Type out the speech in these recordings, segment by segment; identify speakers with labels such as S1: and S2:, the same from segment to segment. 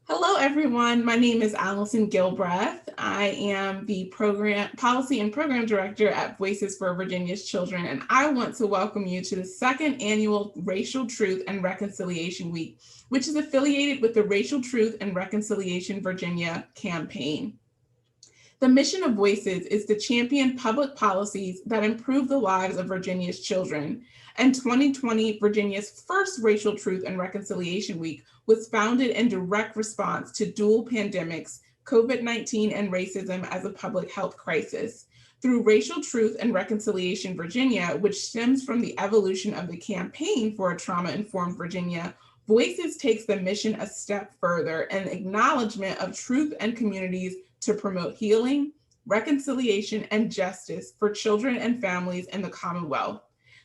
S1: Hello, everyone. My name is Allison Gilbreth. I am the Policy and Program Director at Voices for Virginia's Children, and I want to welcome you to the second annual Racial Truth and Reconciliation Week, which is affiliated with the Racial Truth and Reconciliation Virginia campaign. The mission of Voices is to champion public policies that improve the lives of Virginia's children. And 2020, Virginia's first Racial Truth and Reconciliation Week was founded in direct response to dual pandemics, COVID-19 and racism as a public health crisis. Through Racial Truth and Reconciliation Virginia, which stems from the evolution of the Campaign for a Trauma-Informed Virginia, Voices takes the mission a step further in acknowledgement of truth and communities to promote healing, reconciliation, and justice for children and families in the Commonwealth.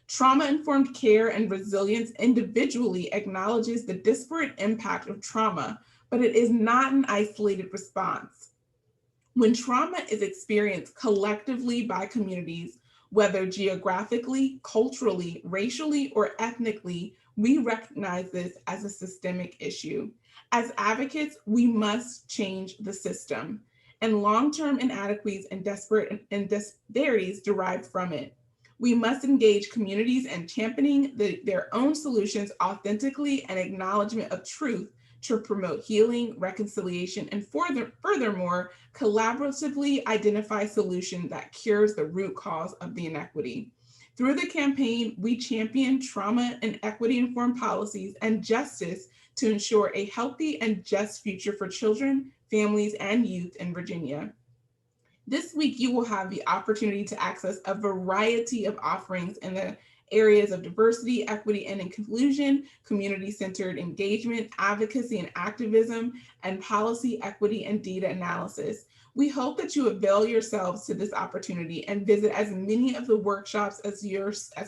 S1: Trauma-informed care and resilience individually acknowledges the disparate impact of trauma, but it is not an isolated response. When trauma is experienced collectively by communities, whether geographically, culturally, racially, or ethnically, we recognize this as a systemic issue. As advocates, we must change the system and long-term inadequacies and disparities derived from it. We must engage communities in championing their own solutions authentically and acknowledgement of truth to promote healing, reconciliation, and furthermore, collaboratively identify solution that cures the root cause of the inequity. Through the campaign, we champion trauma and equity-informed policies and justice to ensure a healthy and just future for children, families, and youth in Virginia. This week, you will have the opportunity to access a variety of offerings in the areas of diversity, equity, and inclusion, community-centered engagement, advocacy and activism, and policy, equity, and data analysis. We hope that you avail yourselves to this opportunity and visit as many of the workshops as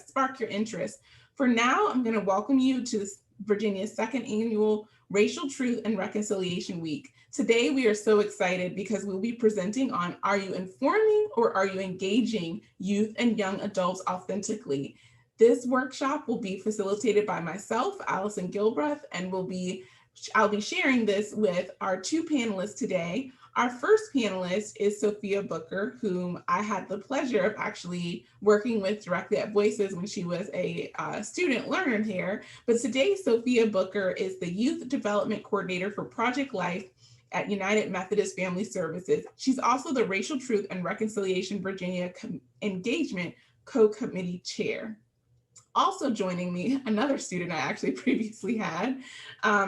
S1: spark your interest. For now, I'm going to welcome you to Virginia's second annual Racial Truth and Reconciliation Week. Today, we are so excited because we'll be presenting on Are You Informing or Are You Engaging Youth and Young Adults Authentically? This workshop will be facilitated by myself, Allison Gilbreth, and I'll be sharing this with our two panelists today. Our first panelist is Sophia Booker, whom I had the pleasure of actually working with directly at Voices when she was a student learner here. But today, Sophia Booker is the Youth Development Coordinator for Project Life at United Methodist Family Services. She's also the Racial Truth and Reconciliation Virginia Engagement Co-Committee Chair. Also joining me, another student I actually previously had,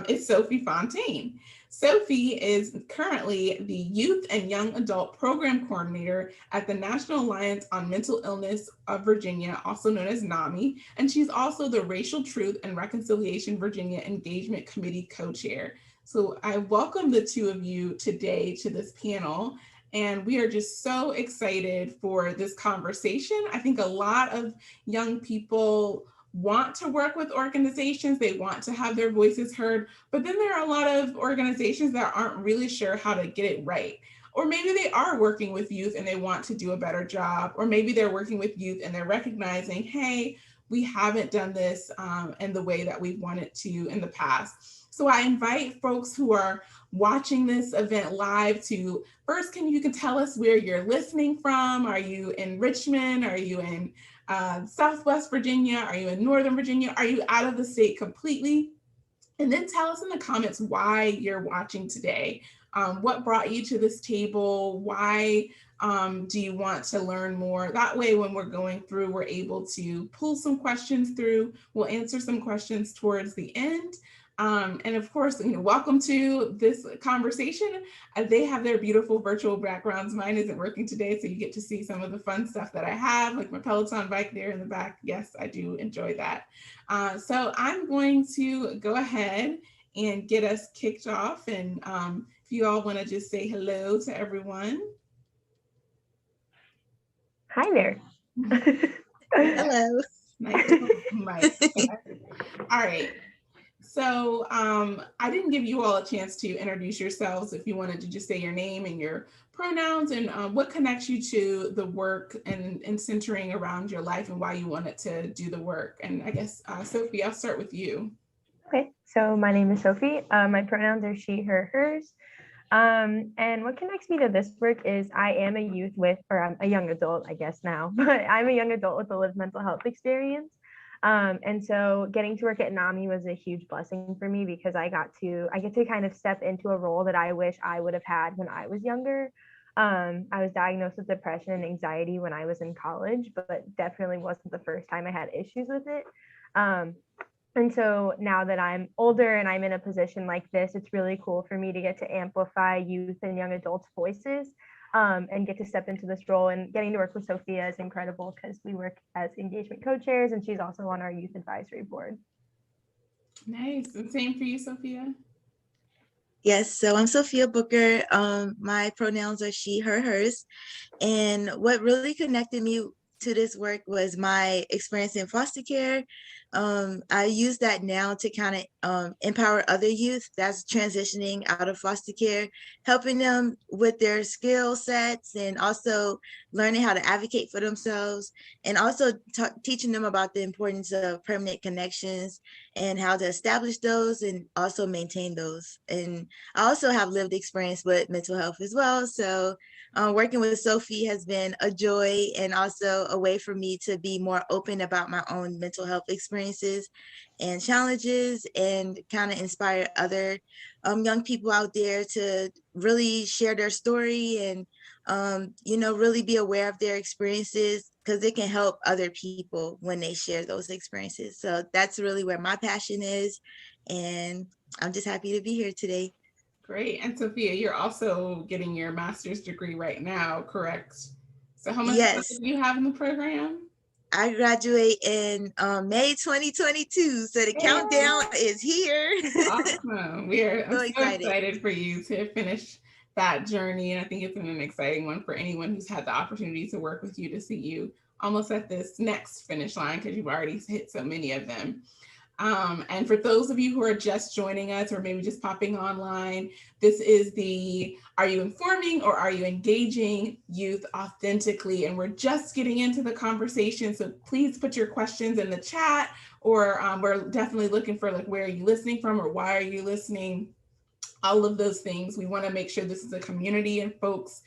S1: is Sophie Fontaine. Sophie is currently the Youth and Young Adult Program Coordinator at the National Alliance on Mental Illness of Virginia, also known as NAMI, and she's also the Racial Truth and Reconciliation Virginia Engagement Committee Co-Chair. So I welcome the two of you today to this panel. And we are just so excited for this conversation. I think a lot of young people want to work with organizations. They want to have their voices heard, but then there are a lot of organizations that aren't really sure how to get it right. Or maybe they are working with youth and they want to do a better job. Or maybe they're working with youth and they're recognizing, hey, we haven't done this in the way that we wanted to in the past. So I invite folks who are watching this event live to first, you can tell us where you're listening from. Are you in Richmond? Are you in Southwest Virginia? Are you in Northern Virginia? Are you out of the state completely? And then tell us in the comments why you're watching today. What brought you to this table? Why do you want to learn more? That way, when we're going through, we're able to pull some questions through. We'll answer some questions towards the end. And of course, welcome to this conversation. They have their beautiful virtual backgrounds. Mine isn't working today, so you get to see some of the fun stuff that I have, like my Peloton bike there in the back. Yes, I do enjoy that. So I'm going to go ahead and get us kicked off. And if you all want to just say hello to everyone.
S2: Hi there.
S3: Hello.
S1: Nice. All right. So I didn't give you all a chance to introduce yourselves. If you wanted to just say your name and your pronouns and what connects you to the work and centering around your life and why you wanted to do the work. And I guess, Sophie, I'll start with you.
S2: Okay, so my name is Sophie. My pronouns are she, her, hers. And what connects me to this work is I am a youth with, or I'm a young adult, I guess now, but I'm a young adult with a lived mental health experience. And so getting to work at NAMI was a huge blessing for me because I get to kind of step into a role that I wish I would have had when I was younger. I was diagnosed with depression and anxiety when I was in college, but definitely wasn't the first time I had issues with it. Um, and so now that I'm older and I'm in a position like this, it's really cool for me to get to amplify youth and young adults' voices, and get to step into this role. And getting to work with Sophia is incredible because we work as engagement co-chairs and she's also on our youth advisory board.
S1: Nice. And same for you, Sophia.
S3: Yes, so I'm Sophia Booker. My pronouns are she, her, hers. And what really connected me to this work was my experience in foster care. I use that now to kind of empower other youth that's transitioning out of foster care, helping them with their skill sets and also learning how to advocate for themselves, and also teaching them about the importance of permanent connections and how to establish those and also maintain those. And I also have lived experience with mental health as well. So working with Sophie has been a joy and also a way for me to be more open about my own mental health experiences and challenges, and kind of inspire other young people out there to really share their story and really be aware of their experiences, because it can help other people when they share those experiences. So that's really where my passion is, and I'm just happy to be here today.
S1: Great. And Sophia, you're also getting your master's degree right now, correct? So how much left
S3: Yes,
S1: do you have in the program?
S3: I graduate in May 2022, so the countdown
S1: Yeah.
S3: is here.
S1: Awesome. I'm
S3: So
S1: so
S3: excited.
S1: excited for you to finish that journey. And I think it's been an exciting one for anyone who's had the opportunity to work with you, to see you almost at this next finish line, because you've already hit so many of them. And for those of you who are just joining us or maybe just popping online, this is the Are You Informing or Are You Engaging Youth Authentically? And we're just getting into the conversation. So please put your questions in the chat, or we're definitely looking for like, where are you listening from, or why are you listening? All of those things. We want to make sure this is a community and folks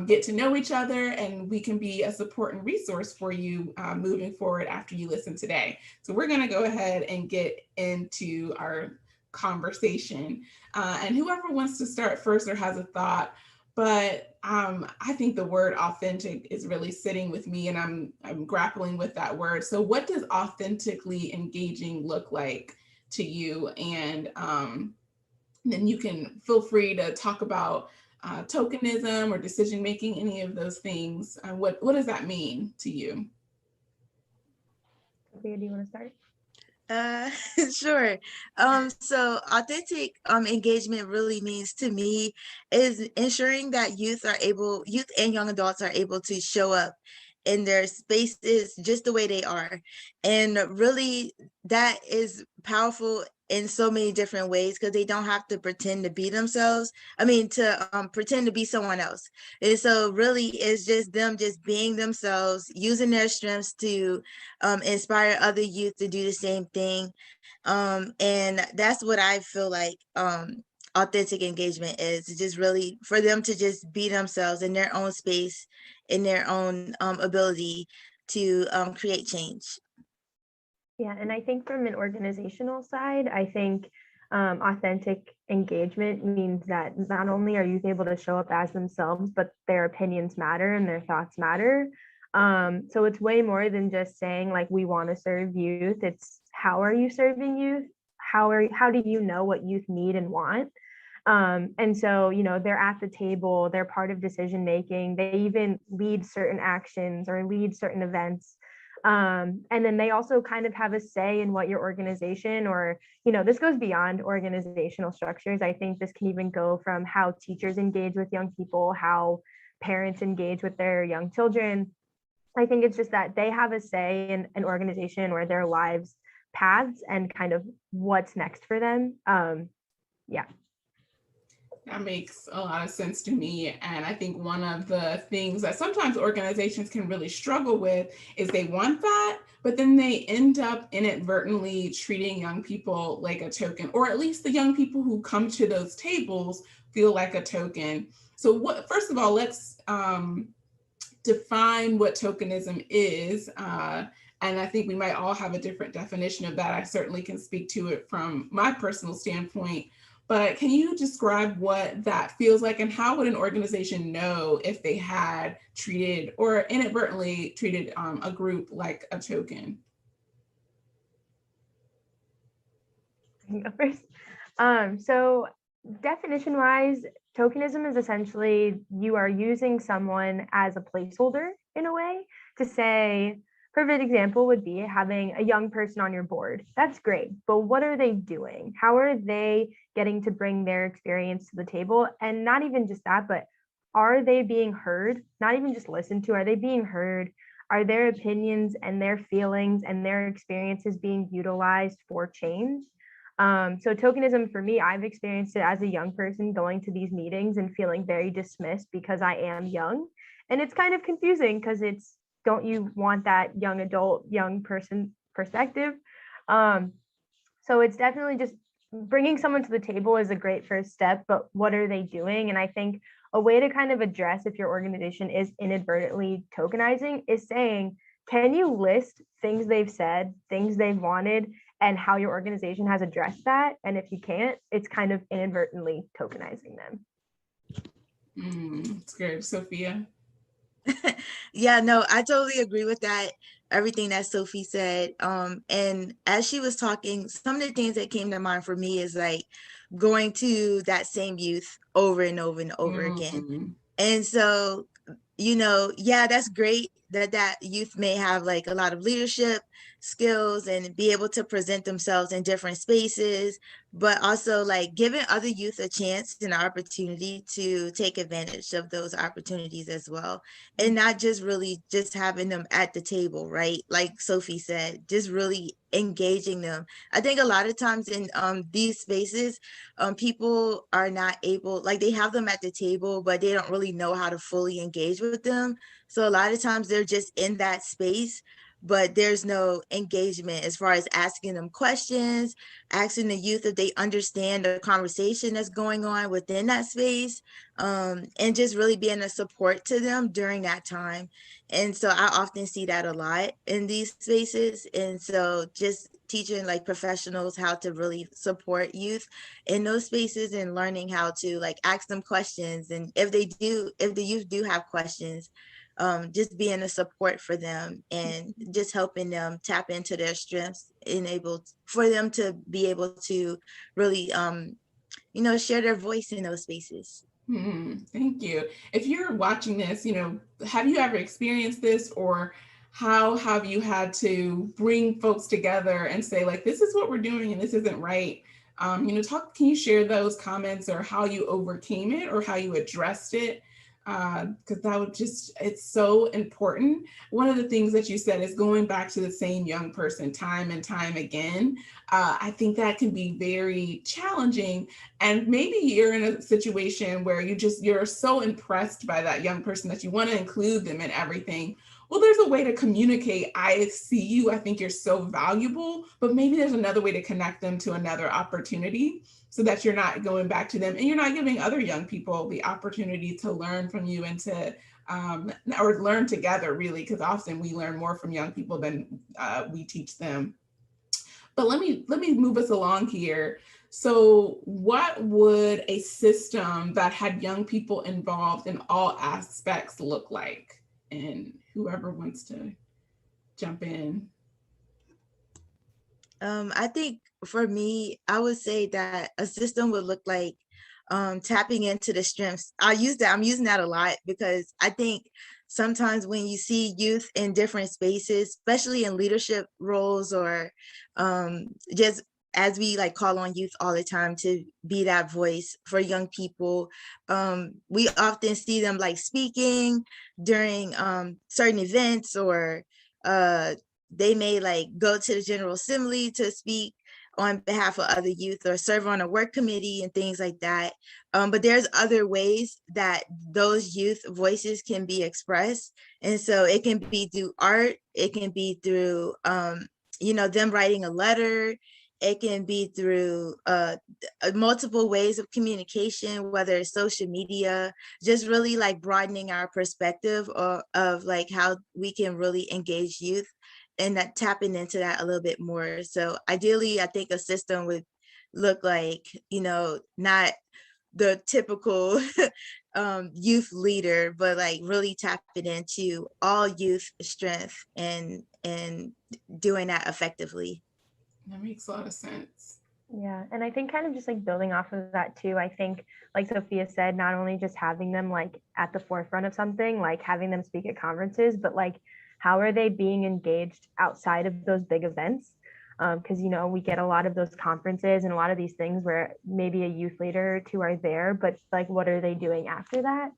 S1: get to know each other, and we can be a support and resource for you moving forward after you listen today. So we're going to go ahead and get into our conversation. And whoever wants to start first or has a thought, but I think the word authentic is really sitting with me, and I'm grappling with that word. So what does authentically engaging look like to you? And then you can feel free to talk about tokenism or decision making, any of those things. What does that mean to you?
S2: Sophia, do you want to start?
S3: Uh, sure. So authentic engagement really means to me is ensuring that youth and young adults are able to show up in their spaces just the way they are. And really that is powerful in so many different ways, because they don't have to pretend to be themselves. I mean, to pretend to be someone else. And so really it's just them just being themselves, using their strengths to inspire other youth to do the same thing. And that's what I feel like authentic engagement is. It's just really for them to just be themselves in their own space, in their own ability to create change.
S2: Yeah, and I think from an organizational side, I think authentic engagement means that not only are youth able to show up as themselves, but their opinions matter and their thoughts matter. So it's way more than just saying like we want to serve youth. It's how are you serving youth? How do you know what youth need and want? And so, they're at the table, they're part of decision making, they even lead certain actions or lead certain events. And then they also kind of have a say in what your organization, or, this goes beyond organizational structures. I think this can even go from how teachers engage with young people, how parents engage with their young children. I think it's just that they have a say in an organization or their lives paths and kind of what's next for them. Yeah.
S1: That makes a lot of sense to me. And I think one of the things that sometimes organizations can really struggle with is they want that, but then they end up inadvertently treating young people like a token, or at least the young people who come to those tables feel like a token. So first of all, let's define what tokenism is. And I think we might all have a different definition of that. I certainly can speak to it from my personal standpoint. But can you describe what that feels like, and how would an organization know if they had treated or inadvertently treated a group like a token?
S2: I can go first. So definition wise, tokenism is essentially you are using someone as a placeholder in a way to say, perfect example would be having a young person on your board. That's great, but what are they doing? How are they getting to bring their experience to the table? And not even just that, but are they being heard? Not even just listened to, are they being heard? Are their opinions and their feelings and their experiences being utilized for change? So tokenism for me, I've experienced it as a young person going to these meetings and feeling very dismissed because I am young. And it's kind of confusing because it's, don't you want that young adult, young person perspective? So it's definitely just bringing someone to the table is a great first step, but what are they doing? And I think a way to kind of address if your organization is inadvertently tokenizing is saying, can you list things they've said, things they've wanted, and how your organization has addressed that? And if you can't, it's kind of inadvertently tokenizing them.
S1: It's good. Sophia?
S3: Yeah, no, I totally agree with that, everything that Sophie said. And as she was talking, some of the things that came to mind for me is like going to that same youth over and over and over again. And so, yeah, that's great that that youth may have like a lot of leadership skills and be able to present themselves in different spaces, but also like giving other youth a chance and an opportunity to take advantage of those opportunities as well, and not just really just having them at the table, right? Like Sophie said, just really engaging them. I think a lot of times in these spaces, people are not able, like they have them at the table, but they don't really know how to fully engage with them. So a lot of times they're just in that space, but there's no engagement as far as asking them questions, asking the youth if they understand the conversation that's going on within that space, and just really being a support to them during that time. And so I often see that a lot in these spaces. And so just teaching like professionals how to really support youth in those spaces and learning how to like ask them questions. And if the youth do have questions, just being a support for them and just helping them tap into their strengths, enabled for them to be able to really, share their voice in those spaces.
S1: Thank you. If you're watching this, have you ever experienced this, or how have you had to bring folks together and say, like, this is what we're doing and this isn't right? Can you share those comments or how you overcame it or how you addressed it? Because it's so important. One of the things that you said is going back to the same young person time and time again. I think that can be very challenging. And maybe you're in a situation where you're so impressed by that young person that you want to include them in everything. Well, there's a way to communicate, I see you, I think you're so valuable, but maybe there's another way to connect them to another opportunity so that you're not going back to them and you're not giving other young people the opportunity to learn from you and to, or learn together really, because often we learn more from young people than we teach them. But let me move us along here. So what would a system that had young people involved in all aspects look like? And whoever wants to jump in.
S3: I think for me, I would say that a system would look like tapping into the strengths. I'm using that a lot because I think sometimes when you see youth in different spaces, especially in leadership roles or just as we like call on youth all the time to be that voice for young people, we often see them like speaking during certain events, or they may like go to the General Assembly to speak on behalf of other youth or serve on a work committee and things like that. But there's other ways that those youth voices can be expressed. And so it can be through art, it can be through, them writing a letter, it can be through multiple ways of communication, whether it's social media, just really like broadening our perspective of like how we can really engage youth and that tapping into that a little bit more. So ideally, I think a system would look like, not the typical youth leader, but like really tapping into all youth strength and doing that effectively.
S1: That makes a lot of sense.
S2: Yeah, and I think kind of just like building off of that too, I think like Sophia said, not only just having them like at the forefront of something, like having them speak at conferences, but like how are they being engaged outside of those big events? Because we get a lot of those conferences and a lot of these things where maybe a youth leader or two are there, but like what are they doing after that?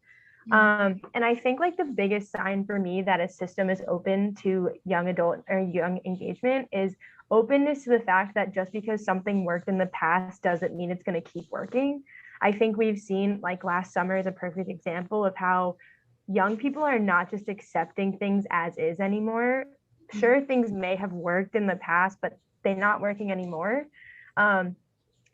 S2: And I think like the biggest sign for me that a system is open to young adult or young engagement is openness to the fact that just because something worked in the past doesn't mean it's going to keep working. I think we've seen like last summer is a perfect example of how young people are not just accepting things as is anymore. Sure, things may have worked in the past, but they're not working anymore. And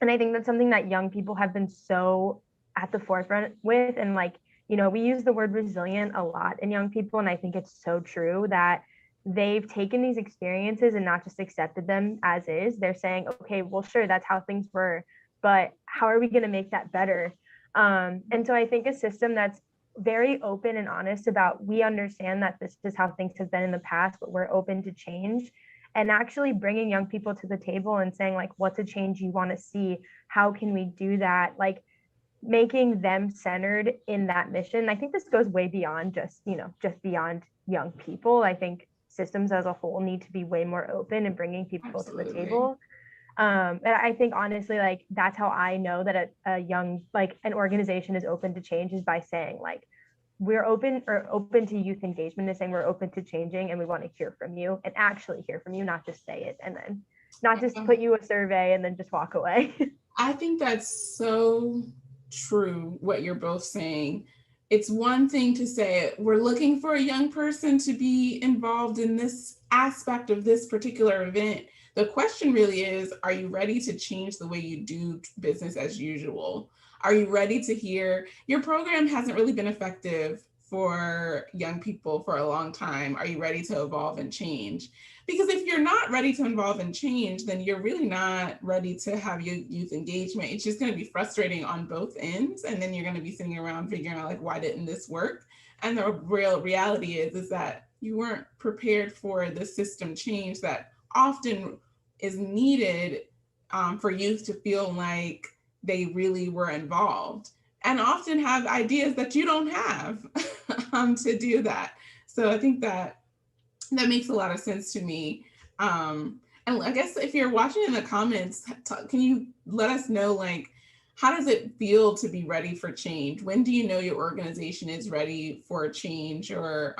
S2: I think that's something that young people have been so at the forefront with. And like, we use the word resilient a lot in young people. And I think it's so true that they've taken these experiences and not just accepted them as is. They're saying, okay, well, sure, that's how things were, but how are we going to make that better? And so I think a system that's very open and honest about, we understand that this is how things have been in the past, but we're open to change, and actually bringing young people to the table and saying like, what's a change you want to see? How can we do that? Like making them centered in that mission. I think this goes way beyond just beyond young people. I think systems as a whole need to be way more open and bringing people
S1: Absolutely.
S2: to the table. And I think honestly, like that's how I know that a young, like an organization is open to change, is by saying like, we're open to youth engagement, is saying we're open to changing and we want to hear from you and actually hear from you, not just say it and then not just put you a survey and then just walk away.
S1: I think that's so true what you're both saying. It's one thing to say we're looking for a young person to be involved in this aspect of this particular event. The question really is, are you ready to change the way you do business as usual? Are you ready to hear your program hasn't really been effective for young people for a long time? Are you ready to evolve and change? Because if you're not ready to involve and change, then you're really not ready to have your youth engagement. It's just going to be frustrating on both ends. And then you're going to be sitting around figuring out like, why didn't this work? And the real reality is that you weren't prepared for the system change that often is needed for youth to feel like they really were involved, and often have ideas that you don't have to do that. So I think that makes a lot of sense to me. And I guess if you're watching in the comments, can you let us know, like, how does it feel to be ready for change? When do you know your organization is ready for a change, or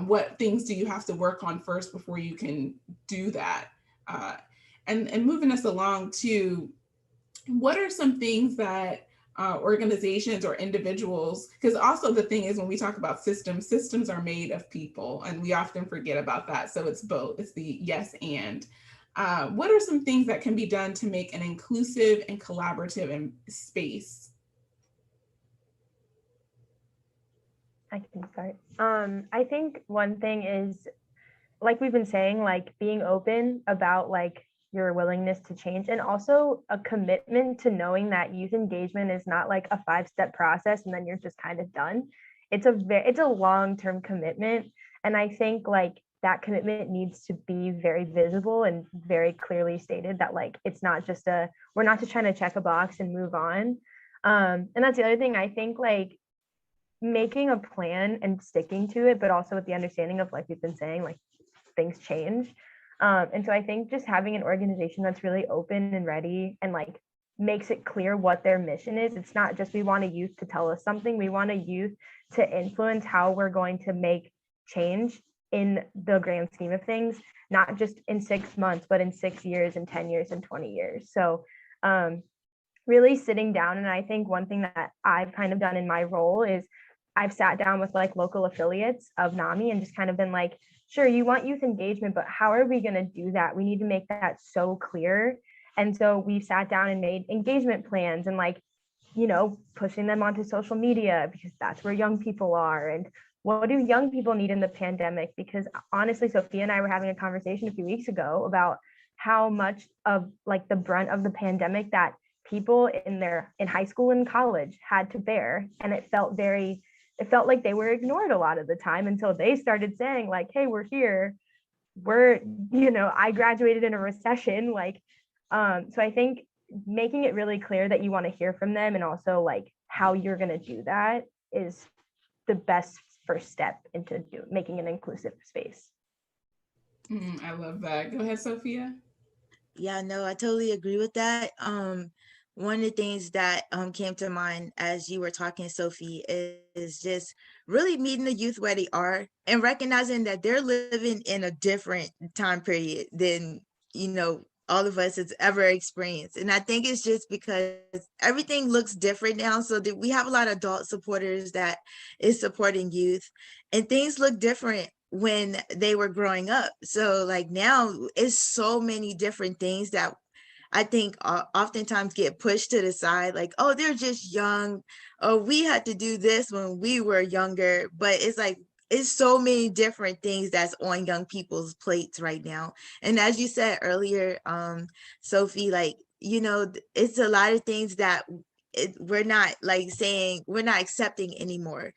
S1: what things do you have to work on first before you can do that? And moving us along to, what are some things that organizations or individuals, because also the thing is when we talk about systems are made of people, and we often forget about that. So it's both, it's the yes and. What are some things that can be done to make an inclusive and collaborative space?
S2: I can start. I think one thing is, like we've been saying, like being open about like your willingness to change, and also a commitment to knowing that youth engagement is not like a 5-step process and then you're just kind of done. It's a long-term commitment, and I think like that commitment needs to be very visible and very clearly stated, that like it's not just we're not just trying to check a box and move on. And that's the other thing. I think like making a plan and sticking to it, but also with the understanding of, like we've been saying, like things change. And so I think just having an organization that's really open and ready and like makes it clear what their mission is. It's not just we want a youth to tell us something. We want a youth to influence how we're going to make change in the grand scheme of things, not just in 6 months, but in 6 years and 10 years and 20 years. So really sitting down, and I think one thing that I've kind of done in my role is I've sat down with like local affiliates of NAMI and just kind of been like, sure, you want youth engagement, but how are we going to do that? We need to make that so clear. And so we've sat down and made engagement plans and like, pushing them onto social media because that's where young people are. And what do young people need in the pandemic? Because honestly, Sophia and I were having a conversation a few weeks ago about how much of like the brunt of the pandemic that people in high school and college had to bear. And it felt like they were ignored a lot of the time until they started saying like, hey, we're here. I graduated in a recession. So I think making it really clear that you want to hear from them and also like how you're going to do that is the best first step into making an inclusive space.
S1: I love that. Go ahead, Sophia.
S3: Yeah, no, I totally agree with that. One of the things that came to mind as you were talking, Sophie, is just really meeting the youth where they are and recognizing that they're living in a different time period than, all of us has ever experienced. And I think it's just because everything looks different now. So that we have a lot of adult supporters that is supporting youth, and things look different when they were growing up. So like now it's so many different things that I think oftentimes get pushed to the side, like, oh, they're just young. Oh, we had to do this when we were younger. But it's like, it's so many different things that's on young people's plates right now. And as you said earlier, Sophie, like, it's a lot of things that we're not like saying, we're not accepting anymore.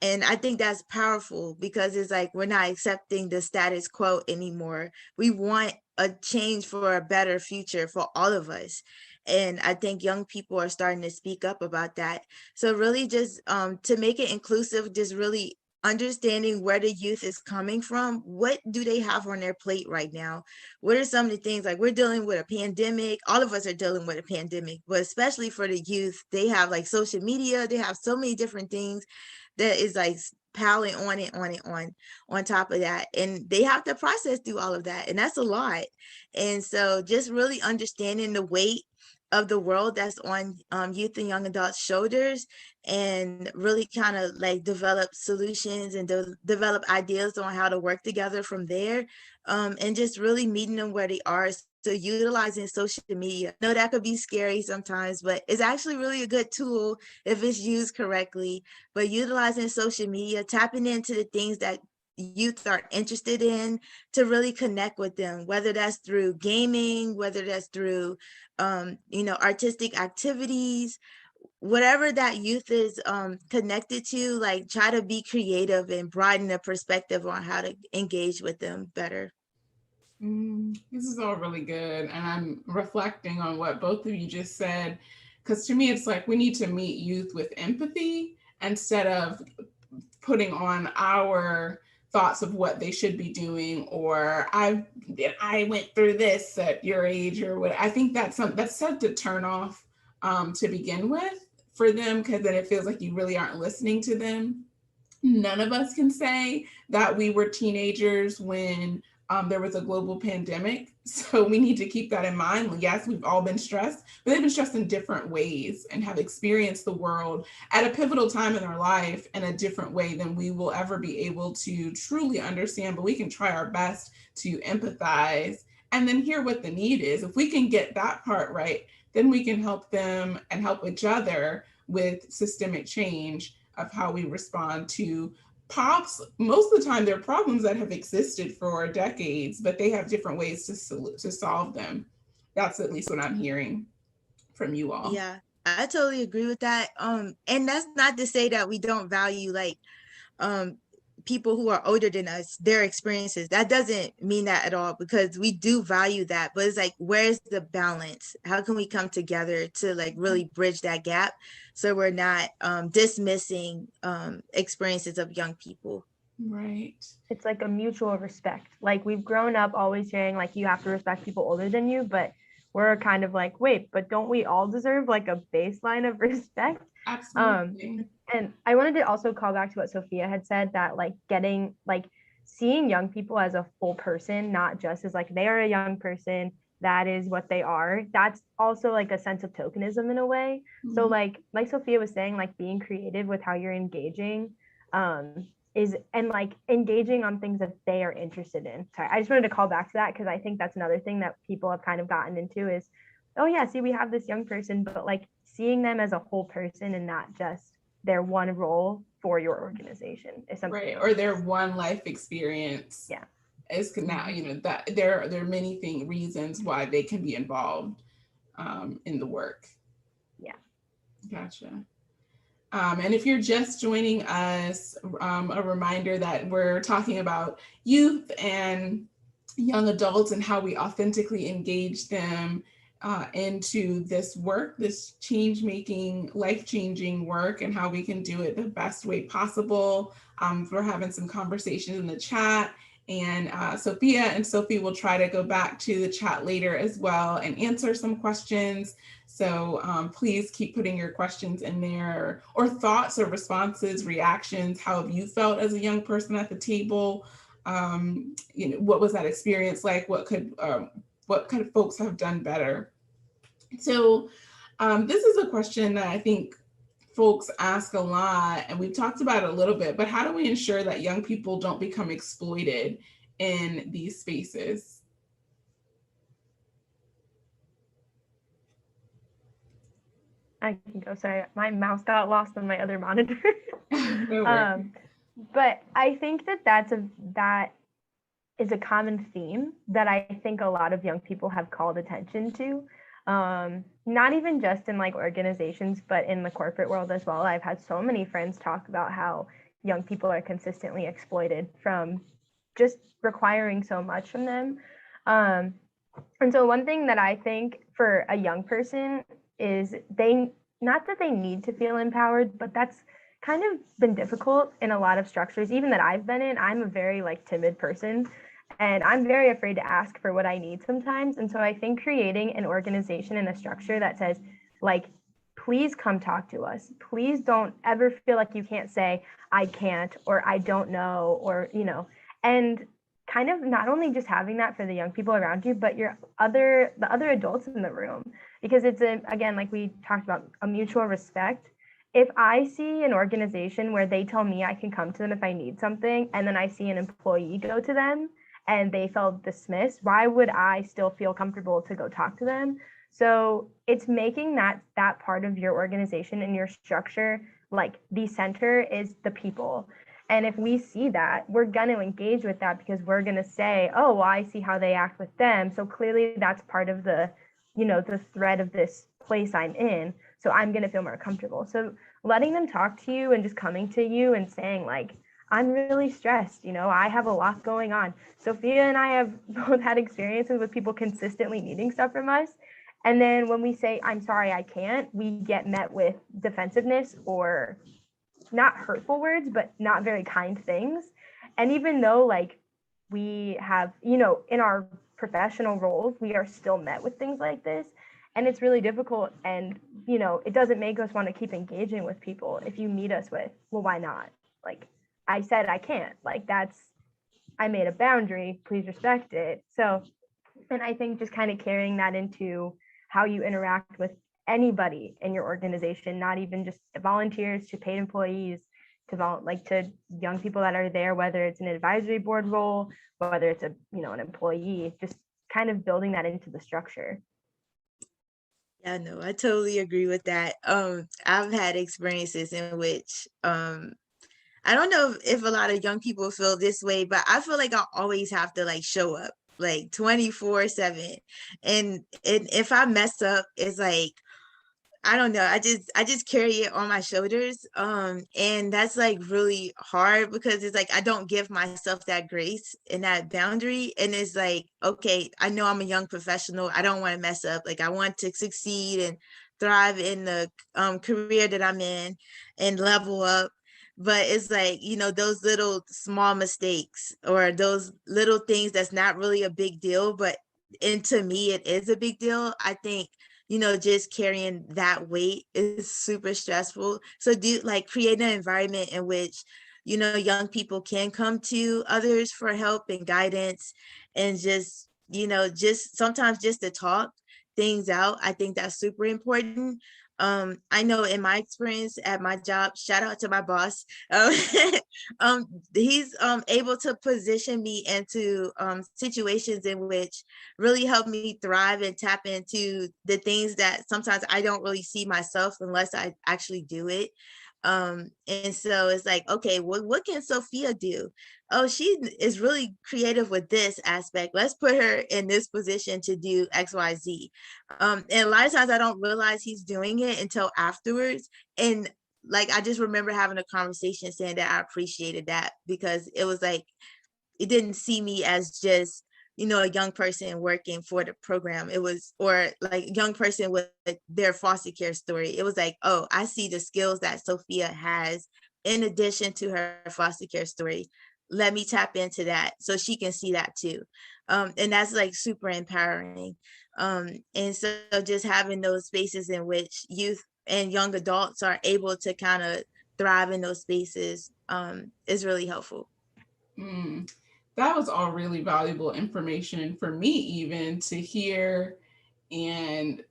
S3: And I think that's powerful because it's like, we're not accepting the status quo anymore. We want a change for a better future for all of us. And I think young people are starting to speak up about that. So really just to make it inclusive, just really understanding where the youth is coming from. What do they have on their plate right now? What are some of the things, like we're dealing with a pandemic, all of us are dealing with a pandemic, but especially for the youth, they have like social media, they have so many different things that is like piling on top of that, and they have to process through all of that, and that's a lot. And so just really understanding the weight of the world that's on youth and young adults shoulders, and really kind of like develop solutions and develop ideas on how to work together from there, and just really meeting them where they are. So utilizing social media, I know that could be scary sometimes, but it's actually really a good tool if it's used correctly. But utilizing social media, tapping into the things that youth are interested in to really connect with them, whether that's through gaming, whether that's through artistic activities, whatever that youth is connected to, like try to be creative and broaden the perspective on how to engage with them better.
S1: This is all really good. And I'm reflecting on what both of you just said, because to me, it's like we need to meet youth with empathy instead of putting on our thoughts of what they should be doing, or I went through this at your age, or what. I think that's such a turn off to begin with for them, because then it feels like you really aren't listening to them. None of us can say that we were teenagers when there was a global pandemic. So we need to keep that in mind. Yes, we've all been stressed, but they've been stressed in different ways and have experienced the world at a pivotal time in their life in a different way than we will ever be able to truly understand. But we can try our best to empathize and then hear what the need is. If we can get that part right, then we can help them and help each other with systemic change of how we respond to pops. Most of the time, they're problems that have existed for decades, but they have different ways to solve them. That's at least what I'm hearing from you all.
S3: Yeah, I totally agree with that. And that's not to say that we don't value like people who are older than us, their experiences. That doesn't mean that at all, because we do value that. But it's like, where's the balance? How can we come together to like really bridge that gap so we're not dismissing experiences of young people?
S1: Right.
S2: It's like a mutual respect. Like we've grown up always hearing like you have to respect people older than you, but we're kind of like, wait, but don't we all deserve like a baseline of respect?
S1: Absolutely.
S2: And I wanted to also call back to what Sophia had said, that like getting like seeing young people as a full person, not just as like they are a young person, that is what they are. That's also like a sense of tokenism in a way. So like Sophia was saying, like being creative with how you're engaging is, and like engaging on things that they are interested in. Sorry, I just wanted to call back to that because I think that's another thing that people have kind of gotten into is, oh yeah, see, we have this young person, but like seeing them as a whole person and not just their one role for your organization is something.
S1: Right, or their one life experience.
S2: Yeah.
S1: Is now, that there are many reasons why they can be involved in the work.
S2: Yeah.
S1: Gotcha. And if you're just joining us, a reminder that we're talking about youth and young adults and how we authentically engage them into this work, this change-making, life-changing work, and how we can do it the best way possible. We're having some conversations in the chat, and Sophia and Sophie will try to go back to the chat later as well and answer some questions. So please keep putting your questions in there, or thoughts or responses, reactions. How have you felt as a young person at the table? What was that experience like? What could folks have done better? So this is a question that I think folks ask a lot, and we've talked about it a little bit, but how do we ensure that young people don't become exploited in these spaces?
S2: I can go. Sorry, my mouse got lost on my other monitor.
S1: No
S2: but I think that is a common theme that I think a lot of young people have called attention to. Not even just in like organizations, but in the corporate world as well. I've had so many friends talk about how young people are consistently exploited from just requiring so much from them. And so one thing that I think for a young person is not that they need to feel empowered, but that's kind of been difficult in a lot of structures, even that I've been in. I'm a very like timid person, and I'm very afraid to ask for what I need sometimes. And so I think creating an organization and a structure that says, like, please come talk to us. Please don't ever feel like you can't say, I can't, or I don't know, or, and kind of not only just having that for the young people around you, but the other adults in the room, because it's again, like we talked about, a mutual respect. If I see an organization where they tell me I can come to them if I need something, and then I see an employee go to them and they felt dismissed, why would I still feel comfortable to go talk to them? So it's making that part of your organization and your structure, like the center is the people. And if we see that, we're going to engage with that, because we're going to say, oh, well, I see how they act with them. So clearly that's part of the thread of this place I'm in. So I'm going to feel more comfortable. So letting them talk to you and just coming to you and saying, like, I'm really stressed. I have a lot going on. Sophia and I have both had experiences with people consistently needing stuff from us. And then when we say, I'm sorry, I can't, we get met with defensiveness or not hurtful words, but not very kind things. And even though like we have, in our professional roles, we are still met with things like this. And it's really difficult. And, it doesn't make us want to keep engaging with people if you meet us with, well, why not? Like, I said I can't. Like, I made a boundary, please respect it. So, and I think just kind of carrying that into how you interact with anybody in your organization, not even just volunteers to paid employees, to young people that are there, whether it's an advisory board role, whether it's an employee, just kind of building that into the structure.
S3: Yeah, no, I totally agree with that. I've had experiences in which I don't know if a lot of young people feel this way, but I feel like I always have to like show up like 24/7. And if I mess up, it's like, I don't know, I just carry it on my shoulders. And that's like really hard, because it's like I don't give myself that grace and that boundary. And it's like, okay, I know I'm a young professional. I don't want to mess up. Like, I want to succeed and thrive in the career that I'm in and level up. But it's like, those little small mistakes or those little things that's not really a big deal, and to me it is a big deal. I think, just carrying that weight is super stressful. So create an environment in which, young people can come to others for help and guidance, and just, just sometimes just to talk things out. I think that's super important. I know in my experience at my job, shout out to my boss, he's able to position me into situations in which really help me thrive and tap into the things that sometimes I don't really see myself unless I actually do it. And so it's like, okay, well, what can Sophia do? Oh, she is really creative with this aspect. Let's put her in this position to do XYZ. And a lot of times I don't realize he's doing it until afterwards. And like, I just remember having a conversation saying that I appreciated that, because it was like, it didn't see me as just, a young person working for the program. It was, or like a young person with their foster care story. It was like, oh, I see the skills that Sophia has in addition to her foster care story. Let me tap into that so she can see that too. And that's like super empowering. And so just having those spaces in which youth and young adults are able to kind of thrive in those spaces is really helpful.
S1: That was all really valuable information for me, even to hear. And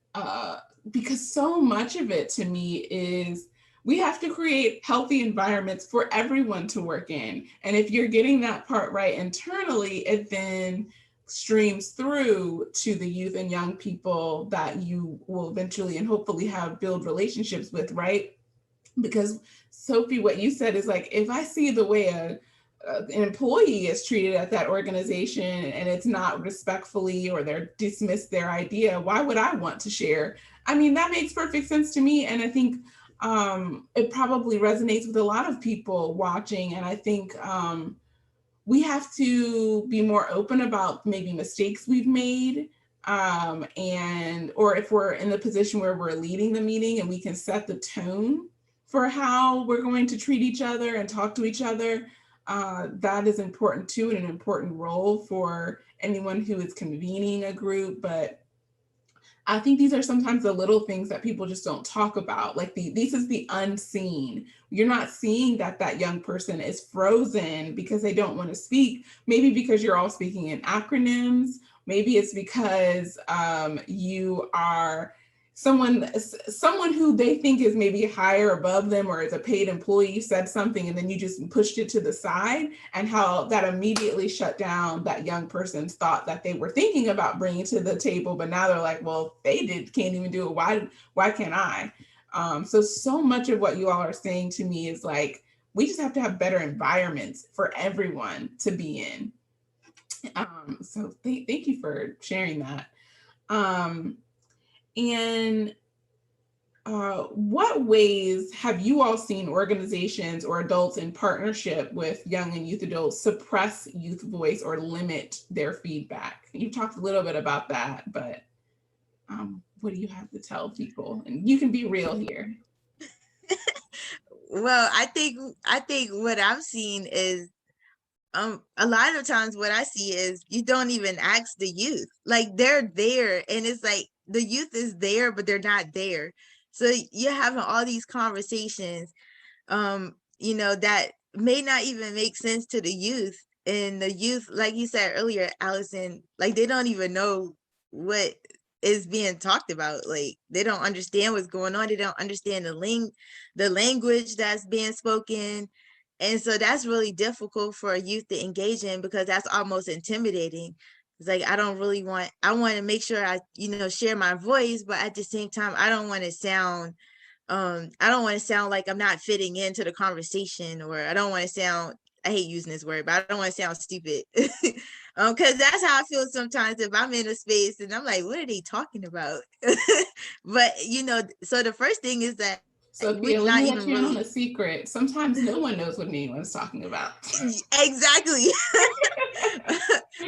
S1: because so much of it to me is we have to create healthy environments for everyone to work in. And if you're getting that part right internally, it then streams through to the youth and young people that you will eventually and hopefully have build relationships with, right? Because Sophie, what you said is like, if I see the way an employee is treated at that organization and it's not respectfully, or they're dismissed their idea, why would I want to share? I mean, that makes perfect sense to me. And I think it probably resonates with a lot of people watching. And I think we have to be more open about maybe mistakes we've made, and or if we're in the position where we're leading the meeting and we can set the tone for how we're going to treat each other and talk to each other. That is important too, and an important role for anyone who is convening a group. But I think these are sometimes the little things that people just don't talk about. Like this is the unseen. You're not seeing that that young person is frozen because they don't want to speak. Maybe because you're all speaking in acronyms. Maybe it's because you are someone who they think is maybe higher above them or is a paid employee said something and then you just pushed it to the side, and how that immediately shut down that young person's thought that they were thinking about bringing to the table, but now they're like, well, can't even do it, why can't I? So much of what you all are saying to me is like, we just have to have better environments for everyone to be in. So thank you for sharing that. And what ways have you all seen organizations or adults in partnership with young and youth adults suppress youth voice or limit their feedback? You talked a little bit about that, but what do you have to tell people? And you can be real here.
S3: Well, I think what I've seen is a lot of times what I see is you don't even ask the youth. Like, they're there and it's like the youth is there, but they're not there. So you're having all these conversations, that may not even make sense to the youth. And the youth, like you said earlier, Allison, like they don't even know what is being talked about. Like they don't understand what's going on. They don't understand the language that's being spoken. And so that's really difficult for a youth to engage in, because that's almost intimidating. It's like, I want to make sure I, share my voice, but at the same time, I don't want to sound like I'm not fitting into the conversation, or I don't want to sound, I hate using this word, but I don't want to sound stupid. Because that's how I feel sometimes if I'm in a space and I'm like, what are they talking about? But, so the first thing is that,
S1: Sophia, let me let you in on a secret. Sometimes no one knows what anyone's talking about.
S3: Exactly.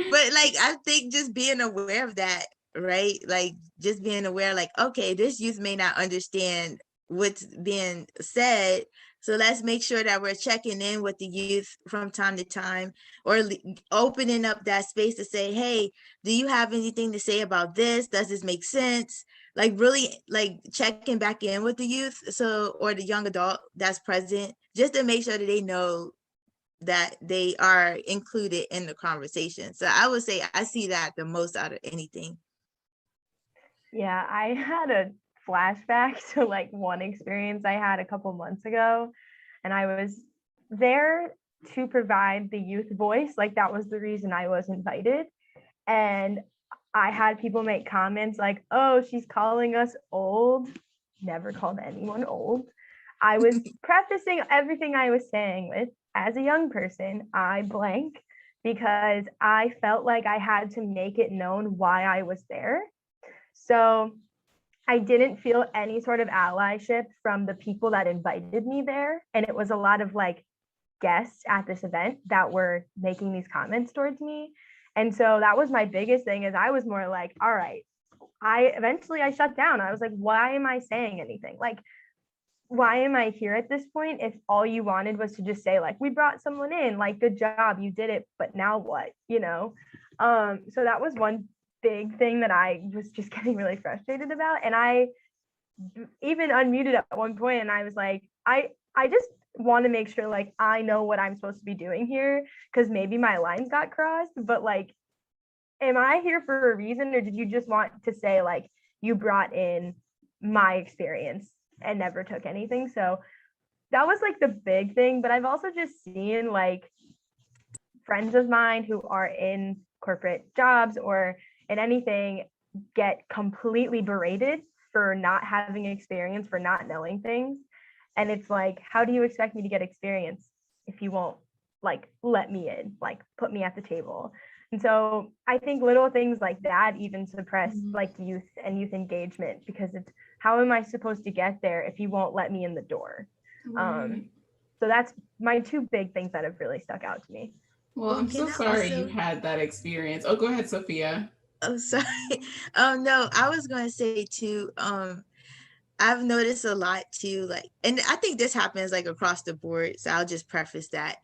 S3: But like, I think just being aware of that, right? Like just being aware, like, okay, this youth may not understand what's being said. So let's make sure that we're checking in with the youth from time to time, or opening up that space to say, hey, do you have anything to say about this? Does this make sense? Like really like checking back in with the youth, or the young adult that's present, just to make sure that they know that they are included in the conversation. So I would say I see that the most out of anything.
S2: Yeah, I had a flashback to like one experience I had a couple months ago, and I was there to provide the youth voice. Like that was the reason I was invited. And I had people make comments like, oh, she's calling us old. Never called anyone old. I was prefacing everything I was saying with, as a young person, I blank, because I felt like I had to make it known why I was there. So I didn't feel any sort of allyship from the people that invited me there. And it was a lot of like guests at this event that were making these comments towards me. And so that was my biggest thing, is I was more like, all right, I shut down. I was like, why am I saying anything? Like, why am I here at this point if all you wanted was to just say like, we brought someone in, like, good job, you did it, but now what, you know? So that was one big thing that I was just getting really frustrated about. And I even unmuted at one point and I was like, I just want to make sure like I know what I'm supposed to be doing here, because maybe my lines got crossed, but like, am I here for a reason, or did you just want to say like you brought in my experience and never took anything? So that was like the big thing. But I've also just seen like friends of mine who are in corporate jobs or in anything get completely berated for not having experience, for not knowing things. And it's like, how do you expect me to get experience if you won't like let me in, like put me at the table? And so I think little things like that even suppress like youth and youth engagement, because it's, how am I supposed to get there if you won't let me in the door? So that's my two big things that have really stuck out to me.
S1: Well, I'm so
S3: Can I
S1: sorry you
S3: also?
S1: had that experience. Oh, go ahead, Sophia.
S3: Oh, sorry. No, I was going to say too, I've noticed a lot too, like, and I think this happens like across the board. So I'll just preface that.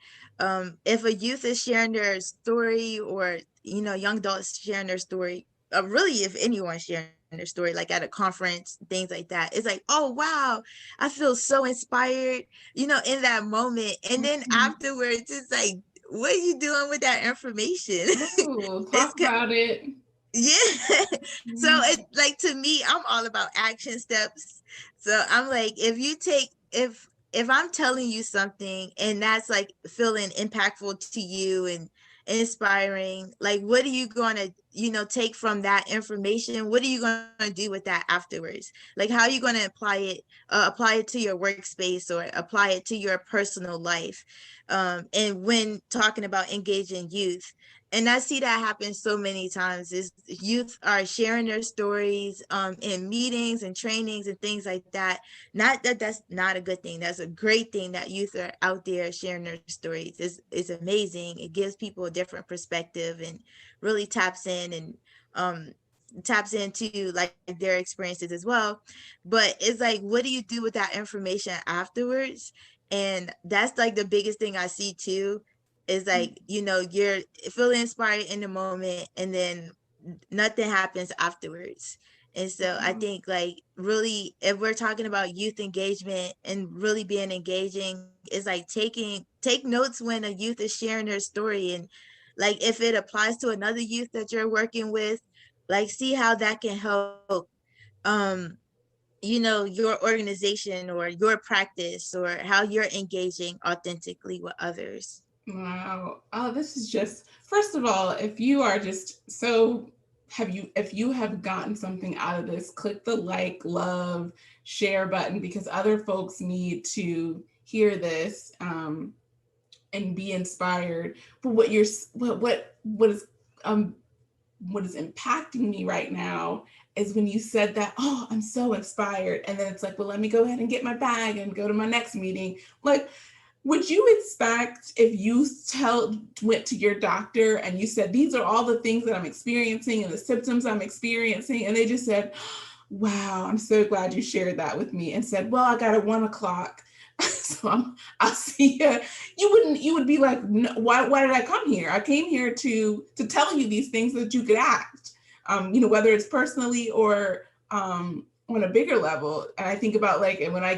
S3: If a youth is sharing their story, or, you know, young adults sharing their story, really, if anyone's sharing their story, like at a conference, things like that, it's like, oh, wow, I feel so inspired, you know, in that moment. And then afterwards, it's like, what are you doing with that information?
S1: Oh,
S3: It's
S1: talk about it.
S3: yeah. So it, like, to me, I'm all about action steps. So I'm like, if I'm telling you something and that's like feeling impactful to you and inspiring, like, what are you going to, you know, take from that information? What are you going to do with that afterwards? Like, how are you going to apply it to your workspace, or apply it to your personal life? And when talking about engaging youth, and I see that happen so many times, is youth are sharing their stories in meetings and trainings and things like that. Not that that's not a good thing. That's a great thing that youth are out there sharing their stories. It's amazing. It gives people a different perspective and really taps in and taps into like their experiences as well. But it's like, what do you do with that information afterwards? And that's like the biggest thing I see too, is like, you know, you're feeling inspired in the moment and then nothing happens afterwards. And so I think, like, really, if we're talking about youth engagement and really being engaging, is like take notes when a youth is sharing their story, and like if it applies to another youth that you're working with, like see how that can help you know, your organization or your practice, or how you're engaging authentically with others.
S1: Wow. Oh, this is just, first of all, if you are just so, if you have gotten something out of this, click the like, love, share button, because other folks need to hear this and be inspired. But um what is impacting me right now is when you said that, oh, I'm so inspired. And then it's like, well, let me go ahead and get my bag and go to my next meeting. Like, would you expect, if you went to your doctor and you said, these are all the things that I'm experiencing and the symptoms I'm experiencing, and they just said, wow, I'm so glad you shared that with me, and said, well, I got it 1 o'clock. So I'll see you. You would be like, no, why did I come here? I came here to tell you these things so that you could act, you know, whether it's personally or on a bigger level. And I think about like when I